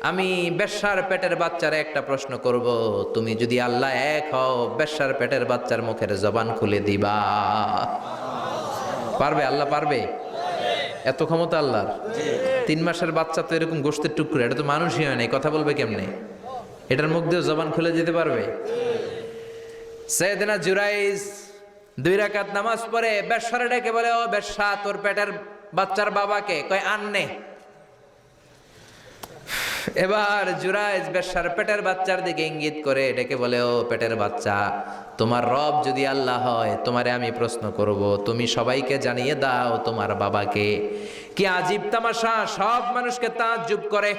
আমি বেশ্যার পেটের বাচ্চারে একটা প্রশ্ন করব, তুমি যদি আল্লাহ এক হও, বেশ্যার পেটের বাচ্চার মুখের জবান খুলে দিবা? পারবে? আল্লাহ পারবে? এত ক্ষমতা আল্লাহর। 3 মাসের বাচ্চা তো এরকম গোশতের টুকরো, এটা তো মানুষই হয় নাই, কথা বলবে কেমনে? এটার মুখ দিয়ে জবান খুলে যেতে পারবে? সাইয়েদনা জুরাইস 2 রাকাত নামাজ পড়ে বেশ্যারে ডেকে বলে, ও বেশ্যা, তোর পেটের বাচ্চার বাবাকে? কয়, আননে। এবার জুরাইস বেশ্যার পেটের বাচ্চার দিকে ইঙ্গিত করে ডেকে বলে, ও পেটের বাচ্চা, তোমার রব যদি আল্লাহ হয়, তোমারে আমি প্রশ্ন করব, তুমি সবাইকে জানিয়ে দাও তোমার বাবাকে। কি আজীব তামাশা, সব মানুষকে তাজ্জুব করে।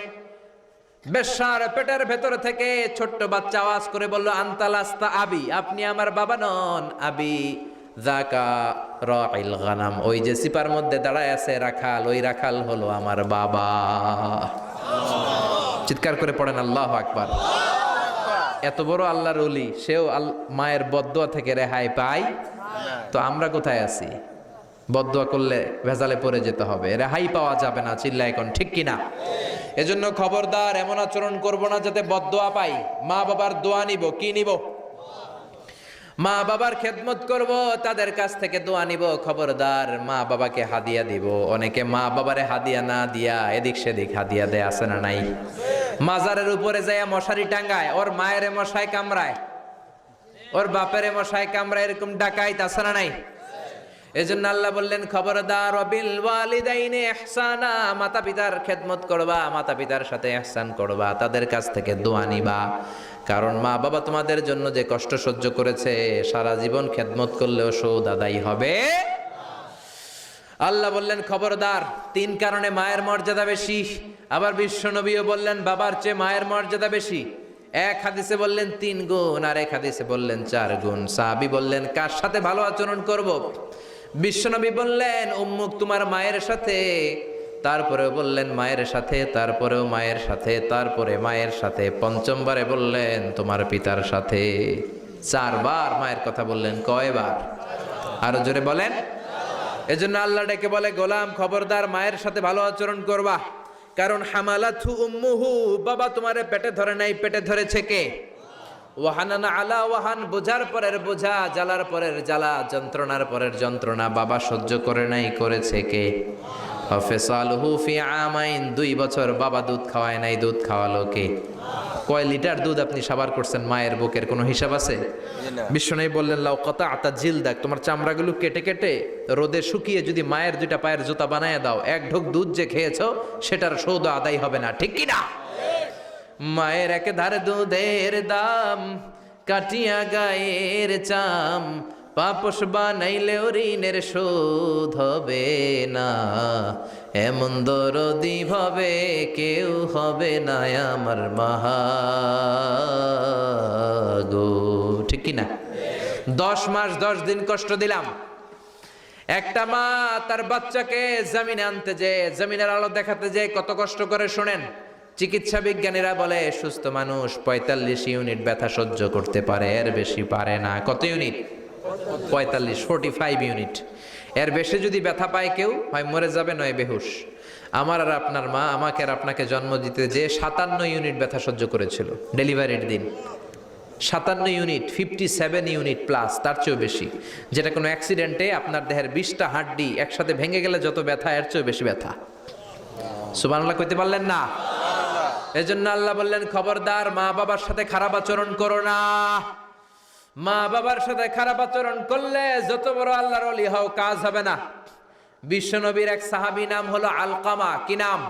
বেশ্যার পেটের ভেতর থেকে ছোট্ট বাচ্চা আওয়াজ করে বলল, আনতালাস্তা আবি, আপনি আমার বাবা নন। আবি যাকা রাইল গানাম, ওই যে সিপার মধ্যে দাঁড়ায় আছে রাখাল, ওই রাখাল হলো আমার বাবা। চিৎকার করে পড়েন আল্লাহু আকবার। এত বড় আল্লাহর ওলি, সেও মায়ের বদদুয়া থেকে রেহাই পায়? তো আমরা কোথায় আছি? বদদুয়া করলে ভেজালে পড়ে যেতে হবে, রেহাই পাওয়া যাবে না। চিল্লা এখন ঠিক কিনা? এজন্য খবরদার, এমন আচরণ করব না যাতে বদদুয়া পাই। মা বাবার দোয়া নিব। কি নিব? মা বাবার খেদমত করব, তাদের কাছ থেকে দোয়া নিব। খবরদার, মা বাবাকে হাদিয়া দিব। অনেকে মা বাবারে হাদিয়া না দিয়া এদিক সেদিক হাদিয়া দেয়, আছে না নাই? মাজারের উপরে যাইয়া মশারি টাঙ্গায়, ওর মায়ের মশায় কামড়ায়, ওর বাপের মশায় কামড়ায়, এরকম ডাকাইত আছে না নাই? এজন্য আল্লাহ বললেন, খবরদার, বিল ওয়ালিদাইনি ইহসানা, মাতা পিতার খেদমত করবা, মাতা পিতার সাথে ইহসান করবা, তাদের কাছ থেকে দোয়া নিবা। কারণ মা বাবা তোমাদের জন্য যে কষ্ট সহ্য করেছে, সারা জীবন খেদমত করলেও শোধ আদায় হবে। আল্লাহ বললেন, খবরদার, 3 কারণে মায়ের মর্যাদা বেশি। আবার বিশ্ব নবীও বললেন, বাবার চেয়ে মায়ের মর্যাদা বেশি। এক হাদিসে বললেন 3 গুণ, আর এক হাদিসে বললেন 4 গুণ। সাহাবী বললেন, কার সাথে ভালো আচরণ করব? বিশ্বনবী বললেন, উম্মুক, তোমার মায়ের সাথে। তারপরেও বললেন মায়ের সাথে, তারপরেও মায়ের সাথে, তারপরে মায়ের সাথে, 5মবারে বললেন তোমার পিতার সাথে। 4 বার মায়ের কথা বললেন। কয়বার? আরো জোরে বলেন। এজন্য আল্লাহ ডেকে বলে, গোলাম, খবরদার, মায়ের সাথে ভালো আচরণ করবা। কারণ হামালাথু উম্মুহু, বাবা তোমারে পেটে ধরে নাই, পেটে ধরেছে কে? ওয়াহানানা আলা ওয়াহান, বোঝার পরের বোঝা, জ্বালার পরের জ্বালা, যন্ত্রণার পরের যন্ত্রণা বাবা সহ্য করে নাই, করেছে কে? ফিসালুহু ফি আমাইন, 2 বছর বাবা দুধ খাওয়ায় নাই, দুধ খাওয়ালো কে? কয় লিটার দুধ আপনি সাবার করছেন মায়ের বুকের, কোনো হিসাব আছে? বিশ্বনবী বললেন, লাউ কাতাআতা জিলদাক, তোমার চামড়াগুলো কেটে কেটে রোদে শুকিয়ে যদি মায়ের 2টা পায়ের জুতা বানায় দাও, 1 ঢোক দুধ যে খেয়েছো সেটার সৌদ আদায় হবে না। ঠিক কি না? মায়ের এক ধারে দুধের দাম, কাটিয়া গায়ের চাম, পাপস বানাইলেও ঋণের শোধ হবে না। এমন দরদি ভাবে কেউ হবে না আমার মাগো। ঠিক কিনা? 10 মাস 10 দিন কষ্ট দিলাম। একটা মা তার বাচ্চাকে জমিনে আনতে যে, জমিনের আলো দেখাতে যে কত কষ্ট করে, শোনেন। চিকিৎসা বিজ্ঞানীরা বলে, সুস্থ মানুষ 45 ইউনিট ব্যথা সহ্য করতে পারে, এর বেশি পারে না। কত ইউনিট? 45 ইউনিট। এর বেশি যদি ব্যথা পায় কেউ, হয় মরে যাবে, নয় বেহুশ। আমার আর আপনার মা আমাকে আর আপনাকে জন্ম দিতে যে 57 ইউনিট ব্যথা সহ্য করেছিল ডেলিভারির দিন। 57 ইউনিট, 57 ইউনিট প্লাস, তার চেয়েও বেশি। যেটা কোনো অ্যাক্সিডেন্টে আপনার দেহের 20টা হাড্ডি একসাথে ভেঙে গেলে যত ব্যথা, এর চেয়েও বেশি ব্যথা। সুবহানাল্লাহ কইতে পারলেন না? এজন্য আল্লাহ বললেন, খবরদার, মা বাবার সাথে খারাপ আচরণ করো না। মা বাবার সাথে খারাপ আচরণ করলে যত বড় আল্লাহর ওলি হও কাজ হবে না। বিশ্বনবীর এক সাহাবী নাম হলো আলকামা। কি নাম?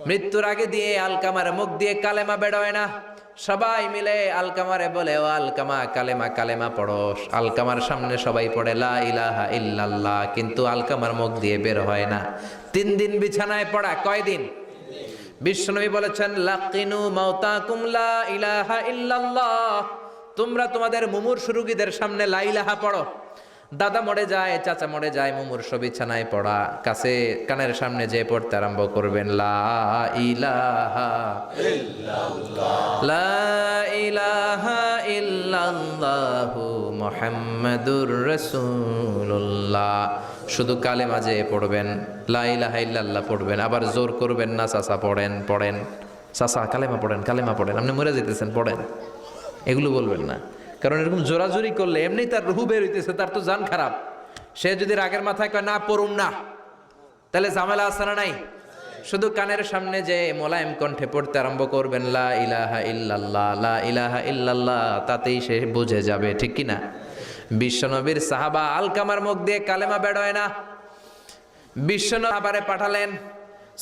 মৃত্যুর আগে দিয়ে আলকামার মুখ দিয়ে কালেমা বেরোয় না। সবাই মিলে আলকামারে বলে, ও আলকামা কালেমা কালেমা পড়ো। আলকামার সামনে সবাই পড়ে লা ইলাহা ইল্লাল্লাহ, কিন্তু আলকামার মুখ দিয়ে বের হয় না। 3 দিন বিছানায় পড়া। কয়দিন? বিশ্বনবী বলেছেন লাকিনু মাউতাকুম লা ইলাহা ইল্লাল্লাহ, তোমরা তোমাদের মুমূর্ষু রোগীদের সামনে লা ইলাহা পড়ো। দাদা মরে যায়, চাচা মরে যায়, মুমূর্ষু বিছানায় পড়া, কাছে কানের সামনে যে পড়তে আরম্ভ করবেন লা ইলাহা ইল্লাল্লাহ, লা ইলাহা ইল্লাল্লাহু মুহাম্মাদুর রাসূলুল্লাহ। শুধু কালেমা যে পড়বেন, লা ইলাহা ইল্লাল্লাহ পড়বেন, আবার জোর করবেন না চাচা পড়েন চাচা কালেমা পড়েন, আপনি মরে যেতেছেন পড়েন, এগুলো বলবেন না। কারণ এরকম জোরাজোরি করলে এমনি তার রুহু বের হইতেছে, তার তো জান খারাপ। সে যদি রাগের মাথায় কয় না পড়ুম না, তাহলে ঝামেলা আছে না নাই? শুধু কানের সামনে যে মোলায়েম কণ্ঠে পড়তে আরম্ভ করবেন লা ইলাহা ইল্লাল্লাহ, লা ইলাহা ইল্লাল্লাহ, তাতেই সে বুঝে যাবে, ঠিক কি না? বিশ্বনবীর সাহাবা আলকামার মুখ দিয়ে কালেমা বেরোয় না। বিশ্বনবী আবারে পাঠালেন,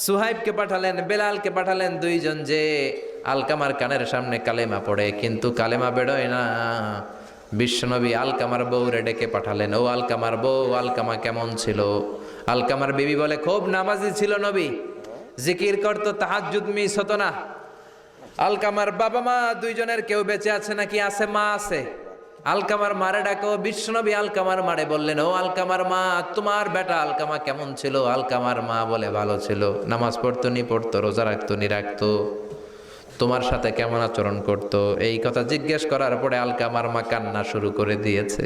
সুহাইবকে পাঠালেন, বেলালকে পাঠালেন, 2 জন যে আলকামার কানের সামনে কালেমা পড়ে, কিন্তু কালেমা বেরোয় না। বিশ্বনবী আলকামার বউরে ডেকে পাঠালেন, ও আলকামার বউ, আলকামা কেমন ছিল? আলকামার বিবি বলে, খুব নামাজি ছিল নবী, জিকির করতো, তাহাজ্জুদ মিস হতো না। আলকামার বাবা মা 2 জনের কেউ বেঁচে আছে নাকি? আছে, মা আছে। আলকামার মারে ডাকো। বিশ্বনবী আলকামার মারে বললেন, ও আলকামার মা, তোমার বেটা আলকামা কেমন ছিল? আলকামার মা বলে, ভালো ছিল, নামাজ পড়তো নি পড়তো, রোজা রাখতো নি রাখতো, তোমার সাথে কেমন আচরণ করতো? এই কথা জিজ্ঞেস করার পরে আলকামার মা কান্না শুরু করে দিয়েছে।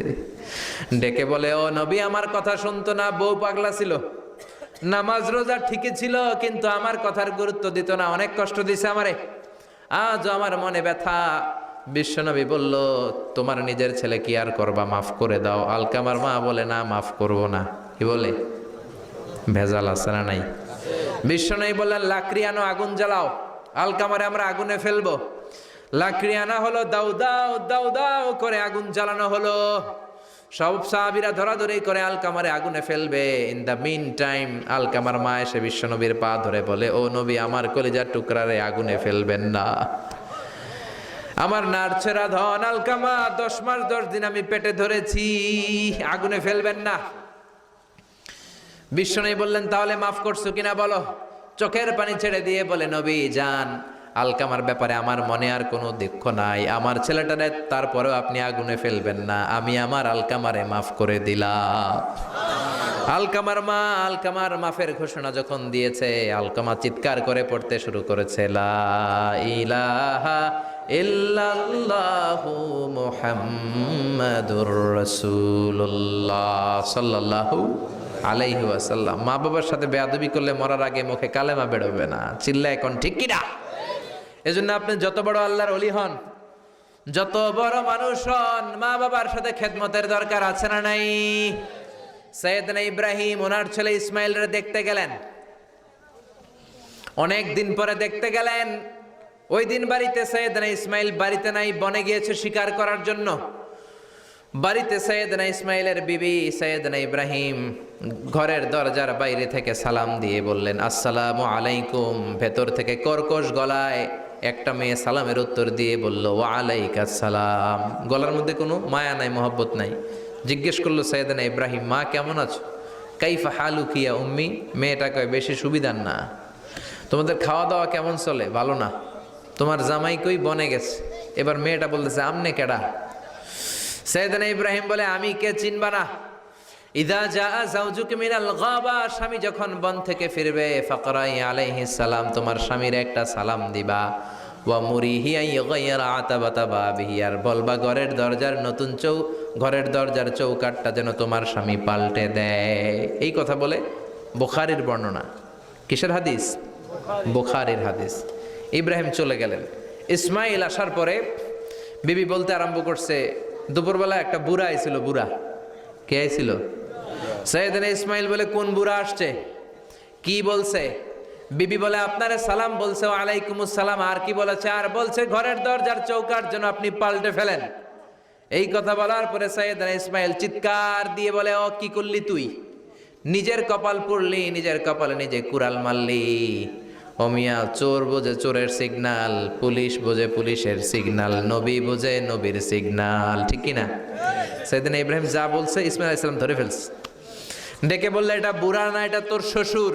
ডেকে বলে, ও নবী, আমার কথা শুনতো না, বউ পাগলা ছিল, নামাজ রোজা ঠিকই ছিল, কিন্তু আমার কথার গুরুত্ব দিত না, অনেক কষ্ট দিছে আমারে, আজ আমার মনে ব্যথা। বিশ্বনবী বলল, তোমার নিজের ছেলে কি আর করবা, মাফ করে দাও। আলকামার মা বলে, না মাফ করব না। কি বলে? ভেজাল আছে না নাই? বিশ্বনবী বললেন, লাকড়ি আনো, আগুন জ্বালাও, আলকামারে আমরা আগুনে ফেলবো। লাকড়ি আনা হলো, দাও দাও দাও দাও করে আগুন জ্বালানো হলো। সব সাহাবীরা ধরাধরি করে আলকামারে আগুনে ফেলবে। ইন দ্য মিন টাইম আলকামার মা এসে বিশ্বনবীর পা ধরে বলে, ও নবী, আমার কলিজার টুকরারে আগুনে ফেলবেন না, আমার নারছেরা ধন আলকামা, 10 মাস 10 দিন আমি পেটে ধরেছি, আগুনে ফেলবেন না। বিশ্বনবী বললেন, তাহলে মাফ করছো কিনা বলো। চোখের পানি ছেড়ে দিয়ে বলে, নবী যান, আলকামার ব্যাপারে আমার মনে আর কোনো দুঃখ নাই, আমার ছেলেটারে তারপরেও আপনি আগুনে ফেলবেন না, আমি আমার আলকামারে মাফ করে দিলাম। আলকামার মা আলকামার মাফের ঘোষণা যখন দিয়েছে, আলকামা চিৎকার করে পড়তে শুরু করেছে, লা ইলাহা ইল্লাল্লাহু মুহাম্মাদুর রাসূলুল্লাহ সাল্লাল্লাহু আলাইহি ওয়াসাল্লাম। মা বাবার সাথে বেয়াদবি করলে মরার আগে মুখে কালেমা বেরোবে না। চিল্লা এখন ঠিক কিনা? এজন্য আপনি যত বড় আল্লাহর ওলি হন, যত বড় মানুষ হন, মা বাবার সাথে খেদমতের দরকার আছে না নাই? সৈয়দনা ইব্রাহিম ওনার ছেলে ইসমাইলরে দেখতে গেলেন, অনেক দিন পরে দেখতে গেলেন। ওই দিন বাড়িতে সৈয়দনা ইসমাইল বাড়িতে নাই, বনে গিয়েছে শিকার করার জন্য। বাড়িতে সৈয়দনা ইসমাইলের বিবি সৈয়দনা ইব্রাহিম ঘরের দরজার বাইরে থেকে সালাম দিয়ে বললেন, আসসালামু আলাইকুম। ভেতর থেকে কর্কশ গলায় একটা মেয়ে সালামের উত্তর দিয়ে বলল, ওয়া আলাইকাস সালাম। গলার মধ্যে কোনো মায়া নাই, মহব্বত নাই। জিজ্ঞেস করলো সৈয়দনা ইব্রাহিম, মা কেমন আছো? কাইফা হালুকি ইয়া উম্মি। মেয়েটা কয়, বেশি সুবিধার না, তোমাদের খাওয়া দাওয়া কেমন চলে? ভালো না। তোমার জামাই কই? বনে গেছে। এবার মেয়েটা বলতেছে, আমনে কেডা? সৈয়দনা ইব্রাহিম বলে, আমি কে চিনবা না? ইদা জা যাওজুকা মিনাল গাবা, স্বামী যখন বন থেকে ফিরবে, ফাকরাই আলাইহিস সালাম, তোমার স্বামীর একটা সালাম দিবা। ওয়া মুরিহি আন ইয়াগাইরা আতাবাতা বাবিহি, আর বলবা ঘরের দরজার চৌকাটটা যেন তোমার স্বামী পাল্টে দেয়। এই কথা বলে বুখারীর বর্ণনা। কিসের হাদিস? বুখারীর হাদিস। ইব্রাহিম চলে গেলেন। ইসমাইল আসার পরে বিবি বলতে আরম্ভ করছে, দুপুরবেলা একটা বুড়া আইছিল। বুড়া কে আইছিল? সৈয়দনা ইসমাইল বলে, কোন বুড়া আসছে? কি বলছে? বিবি বলে, আপনারে সালাম বলছে, ওয়া আলাইকুমুস সালাম। আর কি বলেছে? আর বলছে ঘরের দরজার চৌকাট যেন আপনি পাল্টে ফেলেন। এই কথা বলার পরে সাইয়েদনা ইসমাইল চিৎকার দিয়ে বলে, ও কি করলি তুই? নিজের কপাল পুড়লি, নিজের কপালে নিজে কুড়াল মারলি। ও মিয়া, চোর বোঝে চোরের সিগনাল, পুলিশ বোঝে পুলিশের সিগনাল, নবী বোঝে নবীর সিগনাল, ঠিক কিনা? সাইয়েদনা ইব্রাহিম যা বলছে ইসমাইল আলাইহিস সালাম ধরে ফেলছে। ডেকে বললে, এটা বুড়া না, এটা তোর শ্বশুর,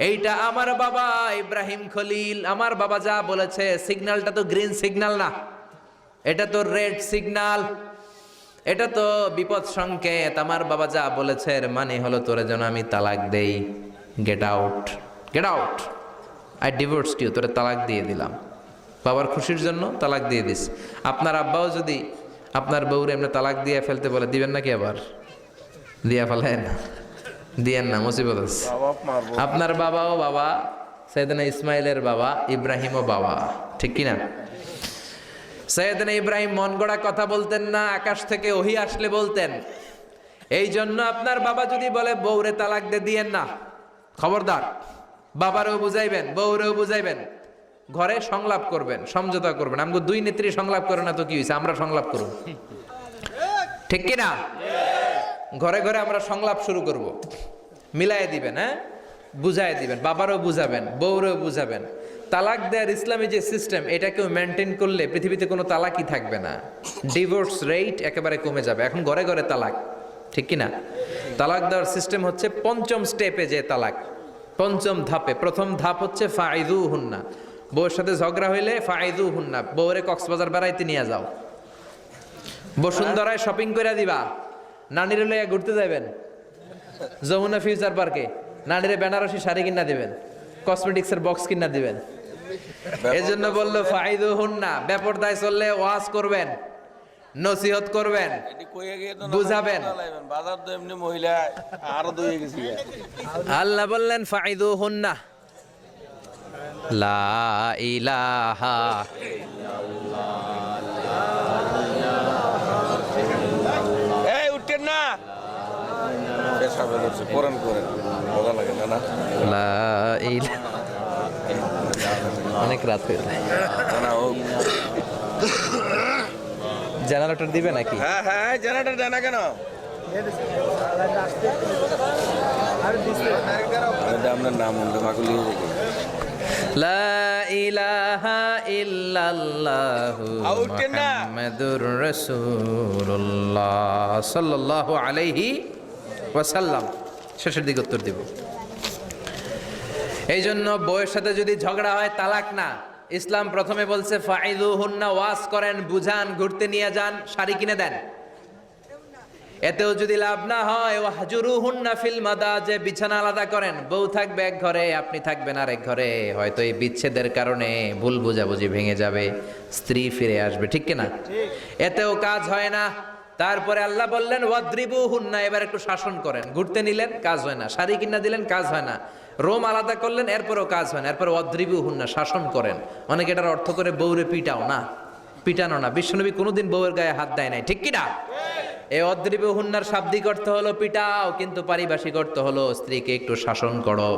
এইটা আমার বাবা ইব্রাহিম খলিল। আমার বাবা যা বলেছে, সিগন্যালটা তো গ্রিন সিগন্যাল না, এটা তো রেড সিগন্যাল, এটা তো বিপদ সংকেত। আমার বাবা যা বলেছে এর মানে হলো তোরে যেন আমি তালাক দেই। Get out, get out, I divorced you, তোরে তালাক দিয়ে দিলাম। বাবার খুশির জন্য তালাক দিয়ে দিস। আপনার আব্বাও যদি আপনার বউরে এমনি তালাক দিয়ে ফেলতে বলে, দিবেন নাকি? আবার দিয়া ফেলেন, দিয়েন না, মুসিবত আছে। আপনার বাবাও বাবা, সাইয়েদনা ইসমাইলের বাবা, ইব্রাহিমও বাবা, ঠিক কিনা? সাইয়েদনা ইব্রাহিম মন গড়া কথা বলতেন না, আকাশ থেকে ওহী আসলে বলতেন। এই জন্য আপনার বাবা যদি বলে বউরে তালাক দিয়েন না, খবরদার, বাবারেও বুঝাইবেন, বউরেও বুঝাইবেন, ঘরে সংলাপ করবেন, সমঝোতা করবেন। আমগো দুই নেত্রী সংলাপ করে না তো কি হয়েছে, আমরা সংলাপ করব, ঠিক কিনা? ঘরে ঘরে আমরা সংলাপ শুরু করব, মিলাই দিবেন, হ্যাঁ, বুঝাই দিবেন, বাবারও বুঝাবেন, বউরেও বুঝাবেন। তালাক দেওয়ার ইসলামী যে সিস্টেম, এটাকেও মেনটেন করলে পৃথিবীতে কোনো তালাকই থাকবে না, ডিভোর্স রেট একেবারে কমে যাবে। এখন ঘরে ঘরে তালাক, ঠিক কিনা? তালাক দেওয়ার সিস্টেম হচ্ছে পঞ্চম স্টেপে যে তালাক, পঞ্চম ধাপে। প্রথম ধাপ হচ্ছে ফাইদু হুন্না, বউয়ের সাথে ঝগড়া হইলে ফাইদু হুন্না, বউরে কক্সবাজার বেড়াইতে নিয়ে যাও, বসুন্ধরায় শপিং করে দিবা, নানিরে লইয়া ঘুরতে যাবেন যমুনা ফিউচার পার্কে, নানিরে বেনারসি শাড়ি কিনা দিবেন, কসমেটিক্সের বক্স কিনা দিবেন। এই জন্য বললো ফাইদু হুন্না, বেপরদায় চললে ওয়াজ করবেন, নসিহত করবেন, বুঝাবেন। আল্লাহ বললেন ফাইদু হুন্না, লা ইলাহা অনেক রাত হয়ে যায়, জেনারেটর দিবে নাকি? হ্যাঁ হ্যাঁ, জেনারেটর দেয় না কেন? আপনার নাম উঠলে মাগুলি লা ইলাহা ইল্লাল্লাহু মুহাম্মাদুর রাসূলুল্লাহ সাল্লাল্লাহু আলাইহি ওয়াসাল্লাম। শেষের দিকে উত্তর দিব। এই জন্য বউয়ের সাথে যদি ঝগড়া হয় তালাক না, ইসলাম প্রথমে বলছে ফাইদুহুন্না, ওয়াজ করেন, বুঝান, ঘুরতে নিয়ে যান, শাড়ি কিনে দেন। এতেও যদি লাভ না হয়, ওয়াহজুরুহুন্না ফিল মাদাজি, বিছানা আলাদা করেন, বউ থাকবে এক ঘরে, আপনি থাকবেন আরেক ঘরে। হয়তো এই বিচ্ছেদের কারণে ভুল বোঝাবুঝি ভেঙে যাবে, স্ত্রী ফিরে আসবে, ঠিক কিনা? এতেও কাজ হয় না। তারপরে আল্লাহ বললেন ওয়াদ্রিবুহুন্না, এবার একটু শাসন করেন। ঘুরতে নিলেন, কাজ হয় না, শাড়ি কিনা দিলেন, কাজ হয় না, রোম আলাদা করলেন, এরপরও কাজ হয় না, এরপর ওয়াদ্রিবুহুন্না, শাসন করেন। অনেকে এটার অর্থ করে বউরে পিটাও না, পিটানো না। বিশ্বনবী কোনোদিন বউয়ের গায়ে হাত দেয় নাই, ঠিক কিনা? এই ওয়াদ্রিবুহুন্নার শাব্দিক অর্থ হলো পিটাও, কিন্তু পারিভাষিক অর্থ হলো স্ত্রীকে একটু শাসন করো।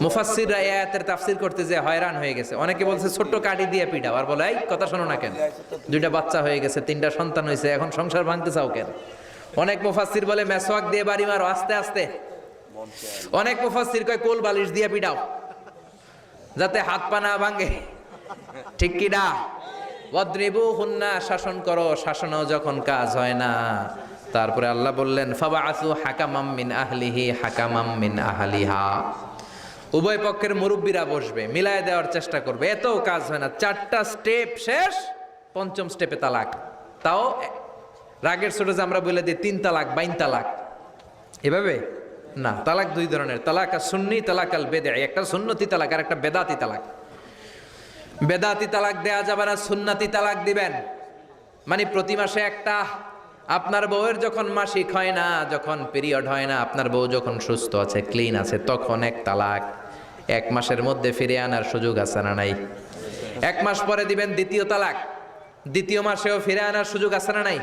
মুফাসসিররা এই আয়াতের তাফসীর করতে যে হয়রান হয়ে গেছে। অনেকে বলছে ছোট্ট কাঠি দিয়ে পিটাও, আর বলে এই কথা শোনো না কেন, দুইটা বাচ্চা হয়ে গেছে, 3টা সন্তান হয়েছে, এখন সংসার ভাঙতে চাও কেন? অনেক মুফাসসির বলে মেসওয়াক দিয়ে বাড়ি মারো আস্তে আস্তে। অনেক মুফাসসির কয় কোল বালিশ দিয়ে পিটাও, যাতে হাত পা না ভাঙে, ঠিক কি না? ওয়াদ্রিবুহুন্না, শাসন করো। শাসনও যখন কাজ হয় না, তারপরে আল্লাহ বললেন ফাবাআসু হাকামাম মিন আহলিহি হাকামাম মিন আহলিহা, উভয় পক্ষের মুরব্বীরা বসবে, মিলায় দেওয়ার চেষ্টা করবে। এতও কাজ হয় না, 4টা স্টেপ শেষ, 5ম স্টেপে তালাক। তাও রাগের ছোট যে আমরা বলে দিই 3 তালাক, 22 তালাক, এভাবে না। তালাক 2 ধরনের, তালাক আর সুন্নি, তালাক আল বেদঈ। একটা সুন্নতি তালাক আর একটা বেদাতি তালাক। বেদাতি তালাক দেয়া যাবে না, সুন্নতি তালাক দিবেন। মানে প্রতি মাসে একটা। আপনার বউয়ের যখন মাসিক হয় না, যখন পিরিয়ড হয় না, আপনার বউ যখন সুস্থ আছে, ক্লিন আছে, তখন 1 তালাক। 1 মাসের মধ্যে ফিরে আনার সুযোগ আছে না নাই? 1 মাস পরে দিবেন 2য় তালাক, 2য় মাসেও ফিরে আনার সুযোগ আছে না নাই?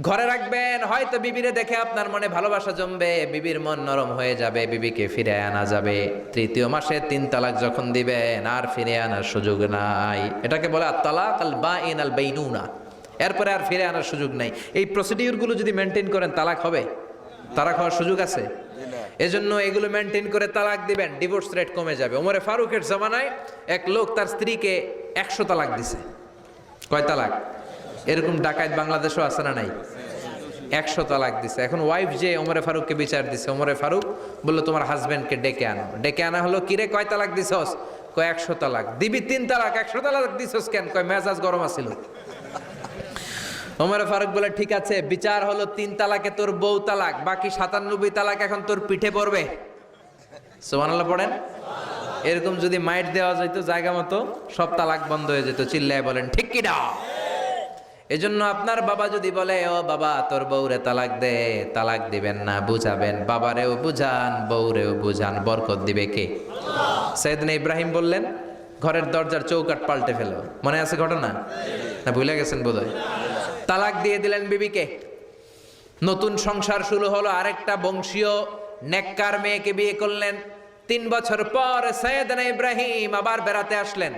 ঘরে রাখবেন, হয়তো বিবিরে দেখে আপনার মনে ভালোবাসা জমবে, বিবির মন নরম হয়ে যাবে, বিবিকে ফিরে আনা যাবে। 3য় মাসে 3 তালাক যখন দিবেন, আর ফিরে আনার সুযোগ নাই। এটাকে বলে আত-তালাক আল বাঈন আল বাইনুনা। এরপরে আর ফিরে আনার সুযোগ নাই। এই প্রসিডিউরগুলো যদি মেনটেন করেন তালাক হবে? তালাক হওয়ার সুযোগ আছে? এজন্য এগুলো মেনটেন করে তালাক দিবেন, ডিভোর্স রেট কমে যাবে। ওমরে ফারুকের জামানায় এক লোক তার স্ত্রীকে 100 তালাক দিছে। কয় তালাক? এরকম ডাকাত বাংলাদেশও আছে না নাই? 100 তালাক দিছে। এখন ওয়াইফ যে ওমরে ফারুককে বিচার দিছে, ওমরে ফারুক বললো তোমার হাজবেন্ডকে ডেকে আনো। ডেকে আনা হলো, কিরে কয় তালাক দিছস? কয় 100 তালাক। দিবি 3 তালাক, 100 তালাক দিছস কেন? কয় মেজাজ গরম আছিল। ওমরে ফারুক বলে ঠিক আছে, বিচার হলো 3 তালাকে তোর বউ তালাক, বাকি 97 তালাক এখন তোর পিঠে পড়বে। সুবহানাল্লাহ পড়েন। এরকম যদি মাইট দেওয়া যেত জায়গা মতো, সব তালাক বন্ধ হয়ে যেত। চিল্লায় বলেন ঠিক কি না? এজন্য আপনার বাবা যদি বলে ও বাবা তোর বউরে তালাক দে, তালাক দিবেন না, বুঝাবেন। বাবারেও বুঝান, বউরেও বুঝান, বরকত দিবে কে? সাইয়েদনা ইব্রাহিম বললেন ঘরের দরজার চৌকাঠ পাল্টে ফেলো। মনে আছে ঘটনা? না ভুলে গেছেন বোধহয়। তালাক দিয়ে দিলেন বিবিকে। নতুন সংসার শুরু হলো। আরেকটা বংশীয় নেককার মেয়েকে বিয়ে করলেন। 3 বছর পর সাইয়েদনা ইব্রাহিম আবার বেড়াতে আসলেন।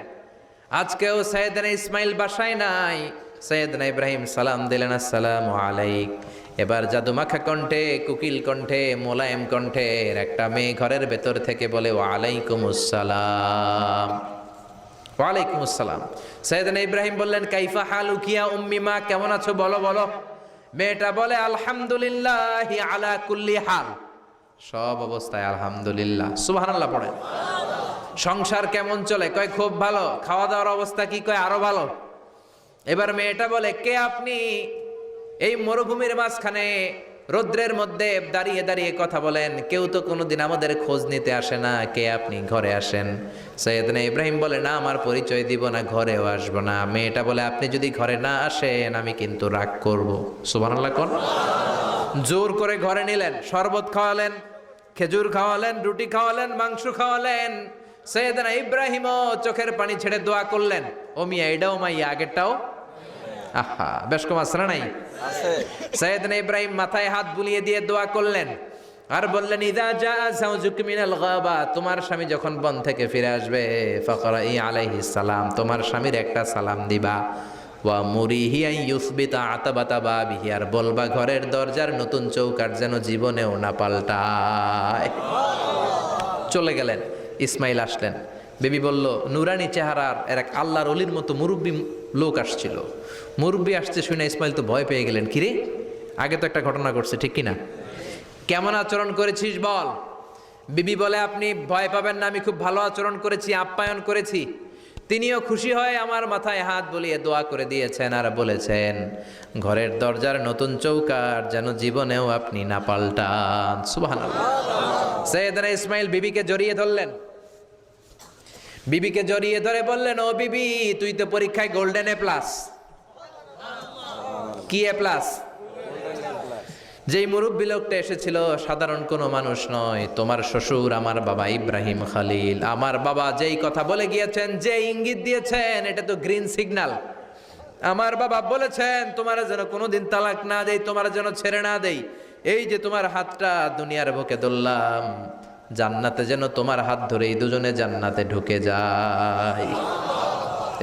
আজকেও সাইয়েদনা ইসমাইল বাসায় নাই। সাইয়েদনা ইব্রাহিম সালাম দিলেন, আসসালামু আলাইক। এবার জাদুমাখা কণ্ঠে, কুকিল কণ্ঠে, মোলায়েম কণ্ঠের একটা মেয়ে ঘরের ভেতর থেকে বলে ওয়ালাইকুমুস সালাম। ওয়ালাইকুমুস সালাম। সাইয়েদনা ইব্রাহিম বললেন কাইফা হালুকিয়া উম্মি মা, কেমন আছো বলো বলো। মেয়েটা বলে আলহামদুলিল্লাহি আলা কুল্লি হাল, সব অবস্থায় আলহামদুলিল্লাহ। সুবহানাল্লাহ পড়েন। সংসার কেমন চলে? কয় খুব ভালো। খাওয়া দাওয়ার অবস্থা কি? কয় আরো ভালো। এবার মেয়েটা বলে কে আপনি? এই মরুভূমির মাঝখানে রৌদ্রের মধ্যে দাঁড়িয়ে দাঁড়িয়ে কথা বলেন, কেউ তো কোনোদিন আমাদের খোঁজ নিতে আসে না। কে আপনি? ঘরে আসেন। সাইয়েদনা ইব্রাহিম বলে না, আমার পরিচয় দিব না, ঘরেও আসবো না। মেয়েটা বলে আপনি যদি ঘরে না আসেন আমি কিন্তু রাগ করব। সুবহানাল্লাহ কোন। জোর করে ঘরে নিলেন, শরবত খাওয়ালেন, খেজুর খাওয়ালেন, রুটি খাওয়ালেন, মাংস খাওয়ালেন। সাইয়েদনা ইব্রাহিমও চোখের পানি ছেড়ে দোয়া করলেন, ও মিয়া এটাও মাইয়া আগেরটাও। আহা, বেশ কম আসরা নাই? সাইয়েদনা ইব্রাহিম মাথায় হাত বুলিয়ে দিয়ে দোয়া করলেন আর বললেন ইযা জা যাওজুকা মিনাল গাবা, তোমার স্বামী যখন বন থেকে ফিরে আসবে ফাকরাই আলাইহিস সালাম, তোমার স্বামীর একটা সালাম দিবা। ওয়া মুরিহি আন ইউসবিতা আতাবাতা বাবিহি, আর বলবা ঘরের দরজার নতুন চৌকাঠ যেন জীবনেও না পাল্টায়। চলে গেলেন। ইসমাইল আসলেন। বেবি বলল নুরানি চেহারার এক আল্লাহর ওলির মতো মুরব্বী লোক আসছিল। মুরব্বী আসছে শুনে ইসমাইল তো ভয় পেয়ে গেলেন। কিরে, আগে তো একটা ঘটনা ঘটছে, ঠিক কিনা? কেমন আচরণ করেছিস বল। বিবি বলে আপনি ভয় পাবেন না, আমি খুব ভালো আচরণ করেছি, আপ্যায়ন করেছি। তিনিও খুশি হয়ে আমার মাথায় হাত বুলিয়ে দোয়া করে দিয়েছেন আর বলেছেন ঘরের দরজার নতুন চৌকাঠ যেন জীবনেও আপনি না পাল্টান। সুবহানাল্লাহ। সাইয়েদনা ইসমাইল বিবিকে জড়িয়ে ধরলেন। বিবিকে জড়িয়ে ধরে বললেন ও বিবি, তুই তো পরীক্ষায় গোল্ডেন এ প্লাস। কি এ প্লাস? যেই মুরব্বী লোকটা এসেছিল সাধারণ কোনো মানুষ নয়, তোমার শ্বশুর আমার বাবা ইব্রাহিম খালিল। আমার বাবা যেই কথা বলে গিয়েছেন, যে ইঙ্গিত দিয়েছেন, এটা তো গ্রিন সিগন্যাল। আমার বাবা বলেছেন তোমার যেন কোনোদিন তালাক না দেই, তোমার যেন ছেড়ে না দেই। এই যে তোমার হাতটা দুনিয়ার বুকে ধরলাম, জান্নাতে যেন তোমার হাত ধরেই দুজনে জান্নাতে ঢুকে যায়।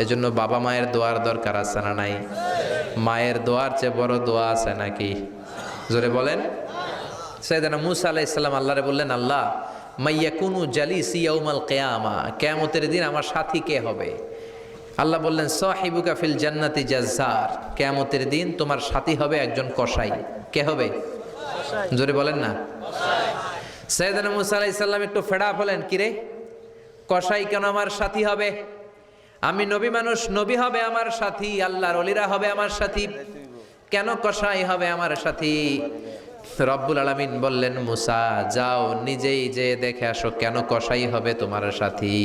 এজন্য বাবা মায়ের দোয়ার দরকার আছে না নাই? মায়ের দোয়ার চেয়ে বড় দোয়া আছে নাকি? জোরে বলেন। সাইয়েদনা মূসা আলাইহিস সালাম আল্লাহরে বললেন, আল্লাহ মাইয়াকুনু জালিসি ইয়াউমাল কিয়ামা, কিয়ামতের দিন আমার সাথী কে হবে? আল্লাহ বললেন সাহিবুকা ফিল জান্নাতি জাজ্জার, কিয়ামতের দিন তোমার সাথী হবে একজন কসাই। কে হবে? জোরে বলেন না। সাইয়েদনা মূসা আলাইহিস সালাম একটু ফেড়া হলেন, কিরে কসাই কেন আমার সাথী হবে? আমি নবী মানুষ, নবী হবে আমার সাথী, আল্লাহর ওলিরা হবে আমার সাথী, কেন কসাই হবে আমার সাথী? রব্বুল আলামিন বললেন মূসা যাও নিজেই যে দেখে আসো কেন কসাই হবে তোমার সাথী।